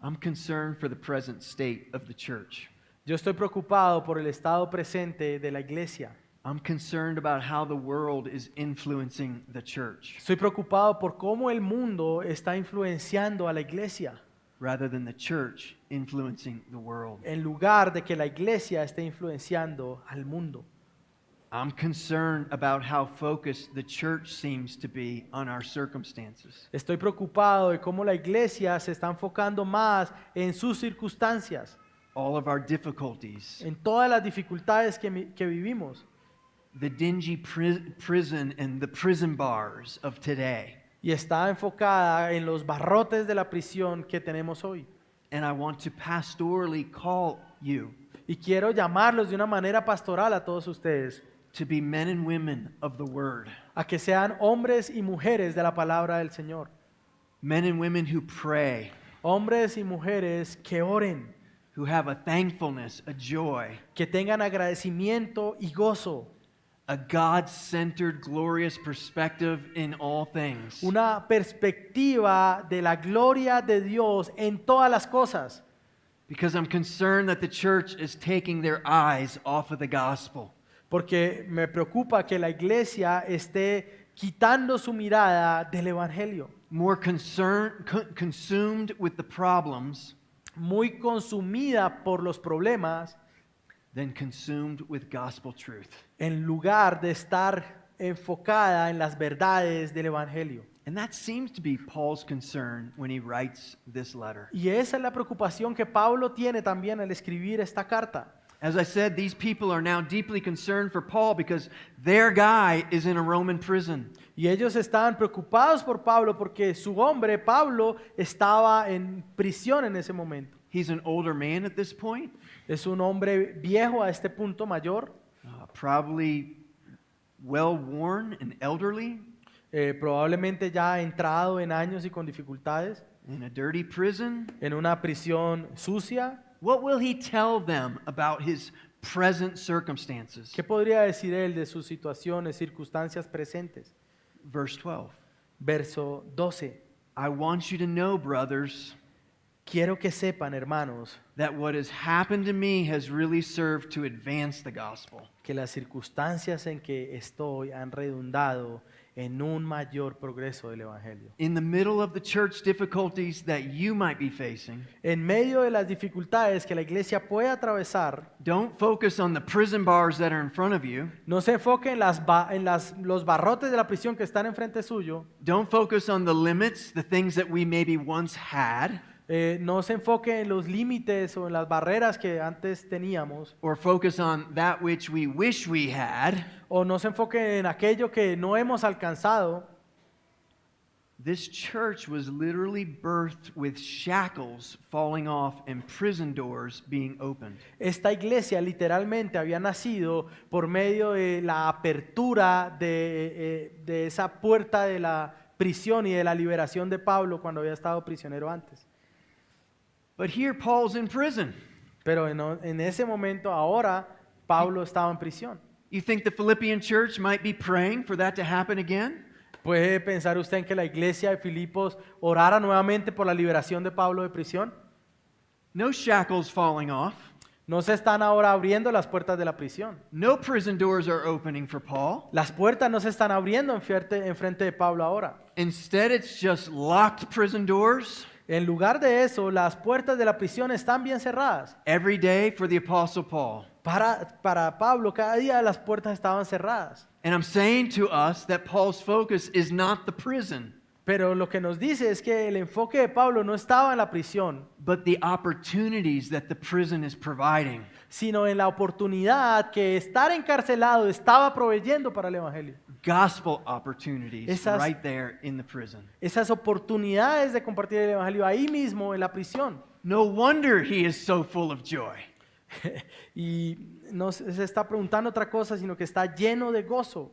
Speaker 2: I'm concerned for the present state of the church.
Speaker 1: Yo estoy preocupado por el estado presente de la iglesia.
Speaker 2: I'm concerned about how the world is influencing the church
Speaker 1: Estoy preocupado por cómo el mundo está influenciando a la iglesia,
Speaker 2: rather than the church influencing the world.
Speaker 1: en lugar de que la iglesia esté influenciando al mundo.
Speaker 2: I'm concerned about how focused the church seems to be on our circumstances.
Speaker 1: Estoy preocupado de cómo la iglesia se está enfocando más en sus circunstancias,
Speaker 2: All of our difficulties,
Speaker 1: en todas las dificultades que vivimos.
Speaker 2: the dingy prison and the prison bars of today.
Speaker 1: Y está enfocada en los barrotes de la prisión que tenemos hoy.
Speaker 2: And I want to pastorally call you
Speaker 1: Y quiero llamarlos de una manera pastoral a todos ustedes,
Speaker 2: to be men and women of the word.
Speaker 1: a que sean hombres y mujeres de la palabra del Señor.
Speaker 2: Men and women who pray,
Speaker 1: Hombres y mujeres que oren,
Speaker 2: who have a thankfulness, a joy,
Speaker 1: que tengan agradecimiento y gozo,
Speaker 2: a God-centered, glorious perspective in all things.
Speaker 1: una perspectiva de la gloria de Dios en todas las cosas.
Speaker 2: Because I'm concerned that the church is taking their eyes off of the gospel.
Speaker 1: Porque me preocupa que la iglesia esté quitando su mirada del Evangelio,
Speaker 2: More consumed with the problems
Speaker 1: muy consumida por los problemas,
Speaker 2: than consumed with gospel truth.
Speaker 1: en lugar de estar enfocada en las verdades del Evangelio.
Speaker 2: And that seems to be Paul's concern when he writes this letter.
Speaker 1: Y esa es la preocupación que Pablo tiene también al escribir esta carta.
Speaker 2: As I said, these people are now deeply concerned for Paul because their guy is in a Roman prison.
Speaker 1: Y ellos estaban preocupados por Pablo porque su hombre, Pablo, estaba en prisión en ese momento.
Speaker 2: He's an older man at this point,
Speaker 1: Es un hombre viejo a este punto, mayor,
Speaker 2: probably well worn and elderly,
Speaker 1: probablemente ya entrado en años y con dificultades,
Speaker 2: in a dirty prison.
Speaker 1: en una prisión sucia.
Speaker 2: What will he tell them about his present circumstances?
Speaker 1: ¿Qué podría decir él de sus situaciones, circunstancias presentes?
Speaker 2: Verse 12.
Speaker 1: Verso 12.
Speaker 2: I want you to know, brothers,
Speaker 1: Quiero que sepan, hermanos,
Speaker 2: that what has happened to me has really served to advance the gospel.
Speaker 1: que las circunstancias en que estoy han redundado en un mayor progreso del Evangelio.
Speaker 2: In the middle of the church difficulties that you might be facing,
Speaker 1: En medio de las dificultades que la iglesia puede atravesar,
Speaker 2: don't focus on the prison bars that are in front of you.
Speaker 1: no se enfoque en los barrotes de la prisión que están enfrente suyo.
Speaker 2: Don't focus on the limits, the things that we maybe once had,
Speaker 1: No se enfoque en los límites o en las barreras que antes teníamos.
Speaker 2: or focus on that which we wish we had.
Speaker 1: O no se enfoque en aquello que no hemos alcanzado.
Speaker 2: This church was literally birthed with shackles falling off and prison doors being opened.
Speaker 1: Esta iglesia literalmente había nacido por medio de la apertura de esa puerta de la prisión y de la liberación de Pablo cuando había estado prisionero antes.
Speaker 2: But here Paul's in prison.
Speaker 1: Pero en ese momento, ahora, Pablo estaba en prisión.
Speaker 2: You think the Philippian church might be praying for that to happen again?
Speaker 1: ¿Puede pensar usted en que la iglesia de Filipos orara nuevamente por la liberación de Pablo de prisión?
Speaker 2: No shackles falling off.
Speaker 1: No se están ahora abriendo las puertas de la prisión.
Speaker 2: No prison doors are opening for Paul.
Speaker 1: Las puertas no se están abriendo en frente de Pablo ahora.
Speaker 2: Instead, it's just locked prison doors
Speaker 1: En lugar de eso, las puertas de la prisión están bien cerradas.
Speaker 2: every day for the Apostle Paul.
Speaker 1: Para Pablo, cada día las puertas estaban cerradas.
Speaker 2: And I'm saying to us that Paul's focus is not the prison,
Speaker 1: Pero lo que nos dice es que el enfoque de Pablo no estaba en la prisión,
Speaker 2: but the opportunities that the prison is providing.
Speaker 1: sino en la oportunidad que estar encarcelado estaba proveyendo para el Evangelio.
Speaker 2: Gospel opportunities
Speaker 1: Esas-
Speaker 2: right there in the prison.
Speaker 1: Esas oportunidades de compartir el Evangelio ahí mismo en la prisión.
Speaker 2: No wonder he is so full of joy.
Speaker 1: Y no se está preguntando otra cosa, sino que está lleno de gozo.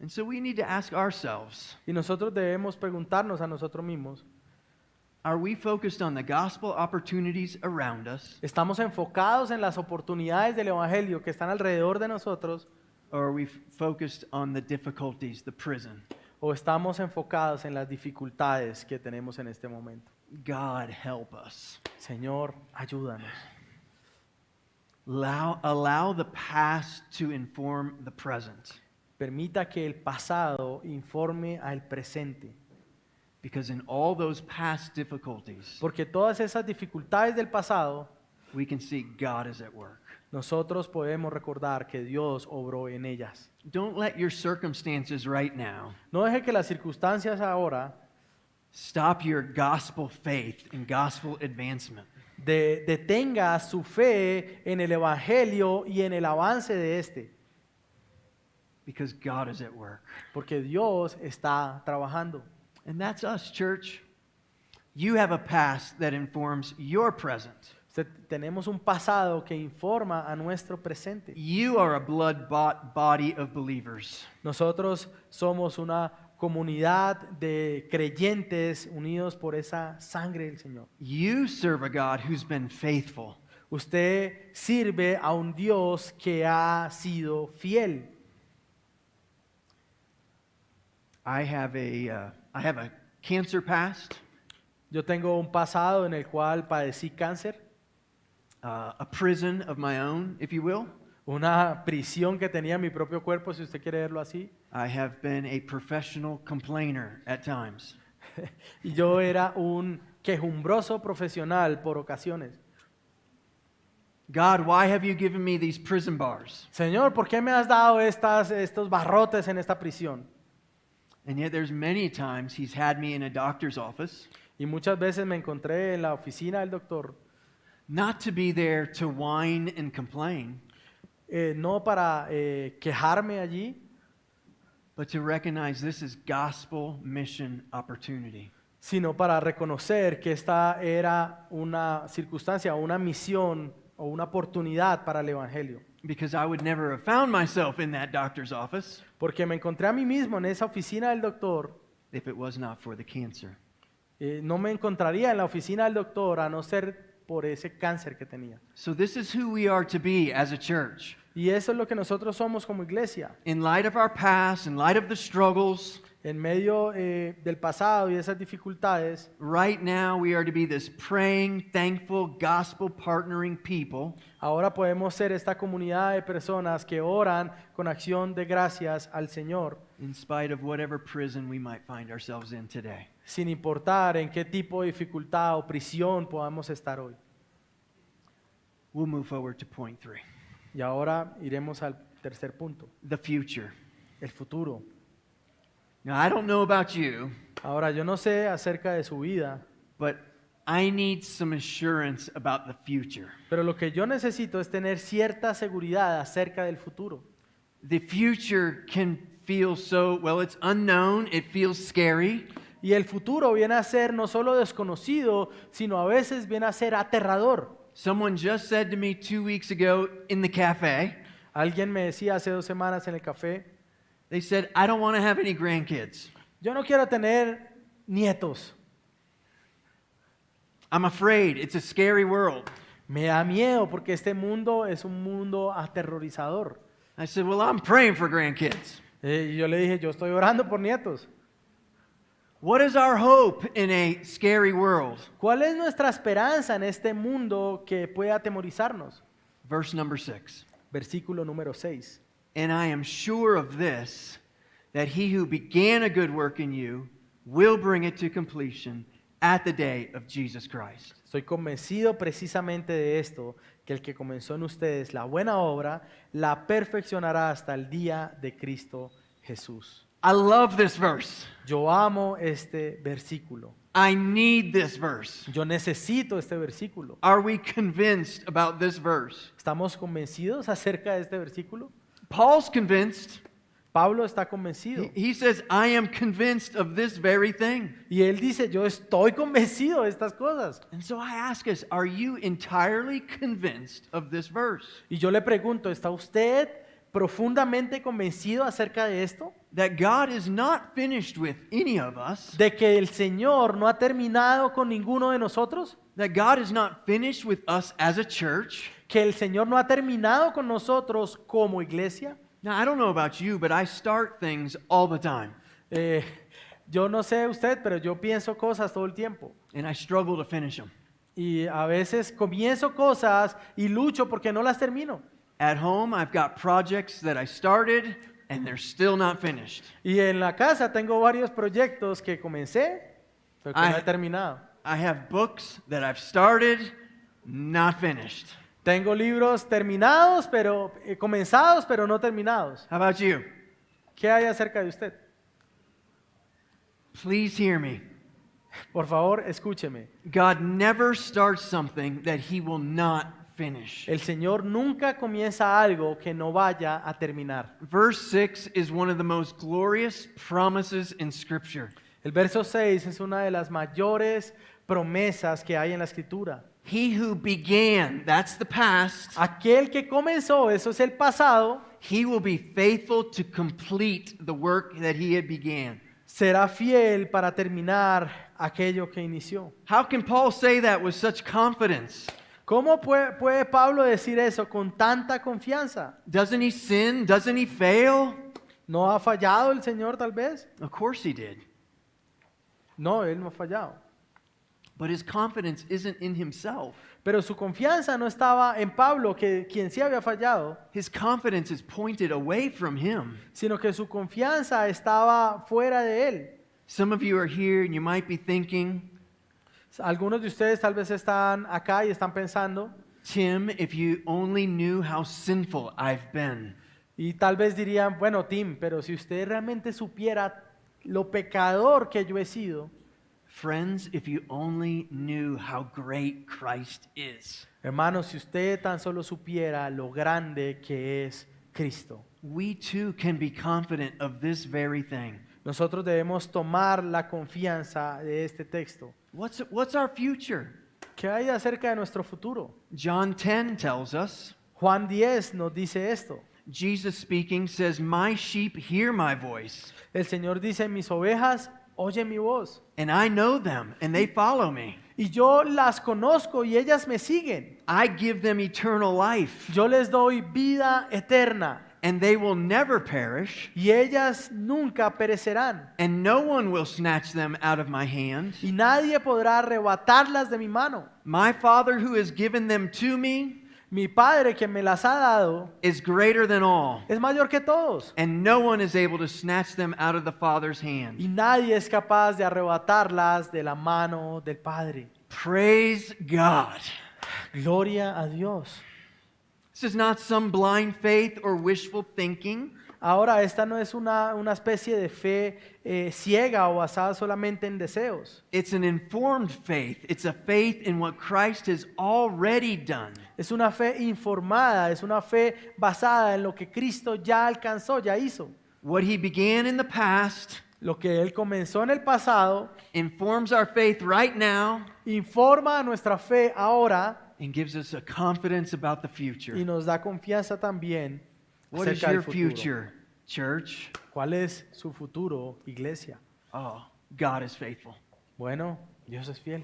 Speaker 2: And so we need to ask ourselves,
Speaker 1: Y nosotros debemos preguntarnos a nosotros mismos,
Speaker 2: are we focused on the gospel opportunities around us,
Speaker 1: ¿estamos enfocados en las oportunidades del Evangelio que están alrededor de nosotros
Speaker 2: or are we focused on the difficulties, the prison?
Speaker 1: o estamos enfocados en las dificultades que tenemos en este momento?
Speaker 2: God help us.
Speaker 1: Señor, ayúdanos.
Speaker 2: Allow the past to inform the present.
Speaker 1: Permita que el pasado informe al presente,
Speaker 2: Because in all those past difficulties,
Speaker 1: porque todas esas dificultades del pasado,
Speaker 2: we can see God is at work.
Speaker 1: nosotros podemos recordar que Dios obró en ellas.
Speaker 2: Don't let your circumstances right now
Speaker 1: No deje que las circunstancias ahora
Speaker 2: stop your gospel faith and gospel advancement.
Speaker 1: detenga su fe en el Evangelio y en el avance de este,
Speaker 2: Because God is at work.
Speaker 1: porque Dios está trabajando.
Speaker 2: And that's us, church. You have a past that informs your present.
Speaker 1: Tenemos un pasado que informa a nuestro presente.
Speaker 2: You are a blood-bought body of believers.
Speaker 1: Nosotros somos una comunidad de creyentes unidos por esa sangre del Señor.
Speaker 2: You serve a God who's been faithful.
Speaker 1: Usted sirve a un Dios que ha sido fiel.
Speaker 2: I have a cancer past,
Speaker 1: Yo tengo un pasado en el cual padecí cáncer,
Speaker 2: a prison of my own, if you will.
Speaker 1: una prisión que tenía en mi propio cuerpo, si usted quiere verlo así.
Speaker 2: I have been a professional complainer at times.
Speaker 1: Y yo era un quejumbroso profesional por ocasiones.
Speaker 2: God, why have you given me these prison bars?
Speaker 1: Señor, ¿por qué me has dado estos barrotes en esta prisión?
Speaker 2: And yet there's many times he's had me in a doctor's office,
Speaker 1: Y muchas veces me encontré en la oficina del doctor,
Speaker 2: not to be there to whine and complain,
Speaker 1: no para quejarme allí,
Speaker 2: but to recognize this is gospel mission opportunity.
Speaker 1: sino para reconocer que esta era una circunstancia, una misión o una oportunidad para el Evangelio.
Speaker 2: Because I would never have found myself in that doctor's office
Speaker 1: Porque me encontré a mí mismo en esa oficina del doctor,
Speaker 2: if it was not for the cancer.
Speaker 1: no me encontraría en la oficina del doctor a no ser por ese cáncer que tenía.
Speaker 2: So this is who we are to be as a church.
Speaker 1: Y eso es lo que nosotros somos como iglesia.
Speaker 2: In light of our past, in light of the struggles,
Speaker 1: En medio del pasado y de esas dificultades,
Speaker 2: right now we are to be this praying, thankful, gospel partnering people
Speaker 1: ahora podemos ser esta comunidad de personas que oran con acción de gracias al Señor,
Speaker 2: in spite of whatever prison we might find ourselves in today.
Speaker 1: sin importar en qué tipo de dificultad o prisión podamos estar hoy.
Speaker 2: We'll move forward to point 3,
Speaker 1: Y ahora iremos al tercer punto,
Speaker 2: the future.
Speaker 1: el futuro.
Speaker 2: Now, I don't know about you,
Speaker 1: Ahora, yo no sé acerca de su vida,
Speaker 2: but I need some assurance about the future.
Speaker 1: pero lo que yo necesito es tener cierta seguridad acerca del futuro.
Speaker 2: The future can feel so, well, it's unknown, it feels scary.
Speaker 1: Y el futuro viene a ser no solo desconocido, sino a veces viene a ser aterrador.
Speaker 2: Someone just said to me 2 weeks ago in the cafe,
Speaker 1: Alguien me decía hace 2 semanas en el café,
Speaker 2: they said, I don't want to have any grandkids.
Speaker 1: yo no quiero tener nietos.
Speaker 2: I'm afraid. It's a scary world.
Speaker 1: Me da miedo porque este mundo es un mundo aterrorizador.
Speaker 2: I said, well, I'm praying for grandkids.
Speaker 1: Y yo le dije, yo estoy orando por nietos.
Speaker 2: What is our hope in a scary world?
Speaker 1: ¿Cuál es nuestra esperanza en este mundo que puede atemorizarnos?
Speaker 2: Verse number 6.
Speaker 1: Versículo número 6.
Speaker 2: And I am sure of this, that he who began a good work in you will bring it to completion at the day of Jesus Christ.
Speaker 1: Estoy convencido precisamente de esto, que el que comenzó en ustedes la buena obra, la perfeccionará hasta el día de Cristo Jesús.
Speaker 2: I love this verse.
Speaker 1: Yo amo este versículo.
Speaker 2: I need this verse.
Speaker 1: Yo necesito este versículo.
Speaker 2: Are we convinced about this verse?
Speaker 1: ¿Estamos convencidos acerca de este versículo?
Speaker 2: Paul's convinced.
Speaker 1: Pablo está convencido.
Speaker 2: He says, I am convinced of this very thing.
Speaker 1: Y él dice, yo estoy convencido de estas cosas.
Speaker 2: And so I ask us, are you entirely convinced of this verse?
Speaker 1: Y yo le pregunto, ¿está usted profundamente convencido acerca de esto?
Speaker 2: That God is not finished with any of us.
Speaker 1: ¿De que el Señor no ha terminado con ninguno de nosotros?
Speaker 2: That God is not finished with us as a church.
Speaker 1: ¿Que el Señor no ha terminado con nosotros como iglesia?
Speaker 2: Now, I don't know about you, but I start things all the time.
Speaker 1: Yo no sé usted, pero yo pienso cosas todo el tiempo.
Speaker 2: And I struggle to finish them.
Speaker 1: Y a veces comienzo cosas y lucho porque no las termino.
Speaker 2: At home, I've got projects that I started and they're still not finished.
Speaker 1: Y en la casa tengo varios proyectos que comencé, pero que no he terminado.
Speaker 2: I have books that I've started, not finished.
Speaker 1: Tengo libros terminados, pero comenzados, pero no terminados.
Speaker 2: How about you?
Speaker 1: ¿Qué hay acerca de usted?
Speaker 2: Please hear me.
Speaker 1: Por favor, escúcheme.
Speaker 2: God never starts something that he will not finish.
Speaker 1: El Señor nunca comienza algo que no vaya a terminar.
Speaker 2: Verse 6 is one of the most glorious promises in Scripture.
Speaker 1: El verso 6 es una de las mayores promesas que hay en la Escritura.
Speaker 2: He who began, that's the past,
Speaker 1: Aquel que comenzó, eso es el pasado,
Speaker 2: he will be faithful to complete the work that he had began.
Speaker 1: será fiel para terminar aquello que inició.
Speaker 2: How can Paul say that with such confidence?
Speaker 1: ¿Cómo puede Pablo decir eso con tanta confianza?
Speaker 2: Doesn't he sin? Doesn't he fail?
Speaker 1: ¿No ha fallado el Señor tal vez?
Speaker 2: Of course he did.
Speaker 1: No, Él no ha fallado.
Speaker 2: But his confidence isn't in himself.
Speaker 1: Pero su confianza no estaba en Pablo, quien sí había fallado,
Speaker 2: His confidence is pointed away from him.
Speaker 1: sino que su confianza estaba fuera de Él.
Speaker 2: Some of you are here and you might be thinking,
Speaker 1: Algunos de ustedes tal vez están acá y están pensando,
Speaker 2: Tim, if you only knew how sinful I've been.
Speaker 1: y tal vez dirían, bueno, Tim, pero si usted realmente supiera lo pecador que yo he sido,
Speaker 2: Friends, if you only knew how great Christ is.
Speaker 1: hermanos, si usted tan solo supiera lo grande que es Cristo.
Speaker 2: We too can be confident of this very thing.
Speaker 1: Nosotros debemos tomar la confianza de este texto.
Speaker 2: What's our future?
Speaker 1: ¿Qué hay acerca de nuestro futuro?
Speaker 2: John 10 tells us,
Speaker 1: Juan 10 nos dice esto.
Speaker 2: Jesus speaking says, My sheep hear my voice,
Speaker 1: El Señor dice, mis ovejas oyen mi voz.
Speaker 2: and I know them, and they follow me.
Speaker 1: Y yo las conozco y ellas me siguen.
Speaker 2: I give them eternal life,
Speaker 1: Yo les doy vida eterna
Speaker 2: and they will never perish,
Speaker 1: y ellas nunca perecerán.
Speaker 2: and no one will snatch them out of my hand.
Speaker 1: Y nadie podrá arrebatarlas de mi mano.
Speaker 2: My Father who has given them to me
Speaker 1: Mi Padre, quien me las ha dado,
Speaker 2: is greater than all,
Speaker 1: es mayor que todos.
Speaker 2: and no one is able to snatch them out of the Father's
Speaker 1: Y
Speaker 2: hand.
Speaker 1: nadie es capaz de arrebatarlas de la mano del Padre.
Speaker 2: Praise God.
Speaker 1: Gloria a Dios.
Speaker 2: This is not some blind faith or wishful thinking.
Speaker 1: Ahora, esta no es una especie de fe ciega o basada solamente en deseos.
Speaker 2: It's an informed faith. It's a faith in what Christ has already done.
Speaker 1: Es una fe informada, es una fe basada en lo que Cristo ya alcanzó, ya hizo.
Speaker 2: What he began in the past
Speaker 1: Lo que Él comenzó en el pasado
Speaker 2: informs our faith right now
Speaker 1: informa a nuestra fe ahora
Speaker 2: and gives us a confidence about the future.
Speaker 1: y nos da confianza también
Speaker 2: What is
Speaker 1: acerca
Speaker 2: your
Speaker 1: del futuro.
Speaker 2: future, church?
Speaker 1: ¿Cuál es su futuro, iglesia?
Speaker 2: Oh, God is faithful.
Speaker 1: Bueno, Dios es fiel.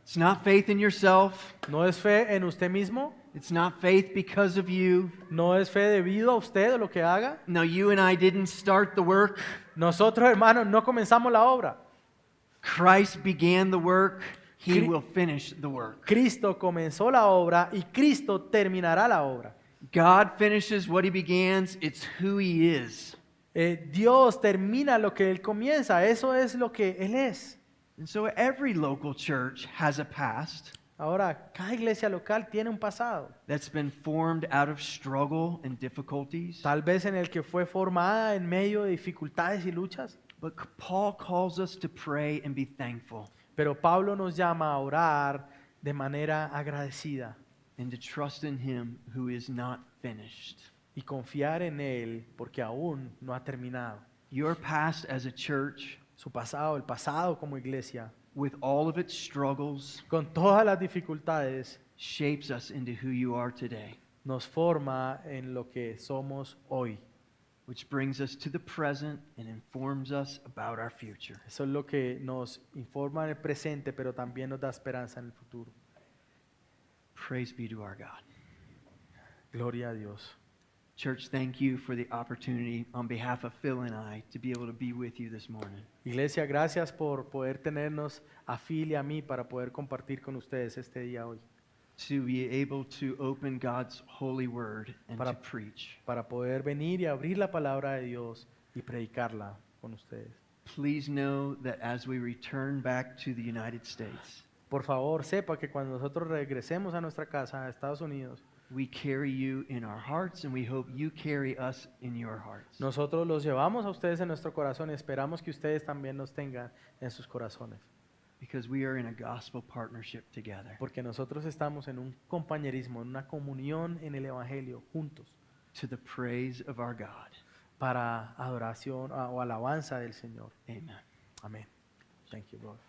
Speaker 2: It's not faith in yourself.
Speaker 1: ¿No es fe en usted mismo?
Speaker 2: It's not faith because of you.
Speaker 1: No es fe debido a usted o lo que haga.
Speaker 2: No, you and I didn't start the work.
Speaker 1: Nosotros, hermanos, no comenzamos la obra.
Speaker 2: Christ began the work. He
Speaker 1: Cri-
Speaker 2: will finish the work.
Speaker 1: Cristo comenzó la obra y Cristo terminará la obra.
Speaker 2: God finishes what he begins. It's who he is.
Speaker 1: Dios termina lo que Él comienza. Eso es lo que Él es.
Speaker 2: And so every local church has a past
Speaker 1: Ahora, cada iglesia local tiene un pasado.
Speaker 2: that's been formed out of struggle and difficulties.
Speaker 1: Tal vez en el que fue formada en medio de dificultades y luchas.
Speaker 2: But Paul calls us to pray and be thankful
Speaker 1: Pero Pablo nos llama a orar de manera agradecida
Speaker 2: and to trust in him who is not finished.
Speaker 1: y confiar en Él porque aún no ha terminado.
Speaker 2: Your past as a church,
Speaker 1: Su pasado, el pasado como iglesia,
Speaker 2: with all of its struggles,
Speaker 1: con todas las dificultades,
Speaker 2: shapes us into who you are today,
Speaker 1: nos forma en lo que somos hoy.
Speaker 2: which brings us to the present and informs us about our future.
Speaker 1: Eso es lo que nos informa en el presente, pero también nos da esperanza en el futuro.
Speaker 2: Praise be to our God.
Speaker 1: Gloria a Dios.
Speaker 2: Church, thank you for the opportunity on behalf of Phil and I to be able to be with you this morning.
Speaker 1: Iglesia, gracias por poder tenernos a Phil y a mí para poder compartir con ustedes este día hoy,
Speaker 2: To be able to open God's holy word and
Speaker 1: Para-
Speaker 2: to preach.
Speaker 1: para poder venir y abrir la palabra de Dios y predicarla con ustedes.
Speaker 2: Please know that as we return back to the United States,
Speaker 1: Por favor, sepa que cuando nosotros regresemos a nuestra casa, a Estados Unidos,
Speaker 2: we carry you in our hearts and we hope you carry us in your hearts.
Speaker 1: nosotros los llevamos a ustedes en nuestro corazón y esperamos que ustedes también nos tengan en sus corazones.
Speaker 2: Because we are in a gospel partnership together
Speaker 1: Porque nosotros estamos en un compañerismo, en una comunión en el Evangelio, juntos,
Speaker 2: to the praise of our God.
Speaker 1: para adoración o alabanza del Señor.
Speaker 2: Amen.
Speaker 1: Amén. Thank you, brother.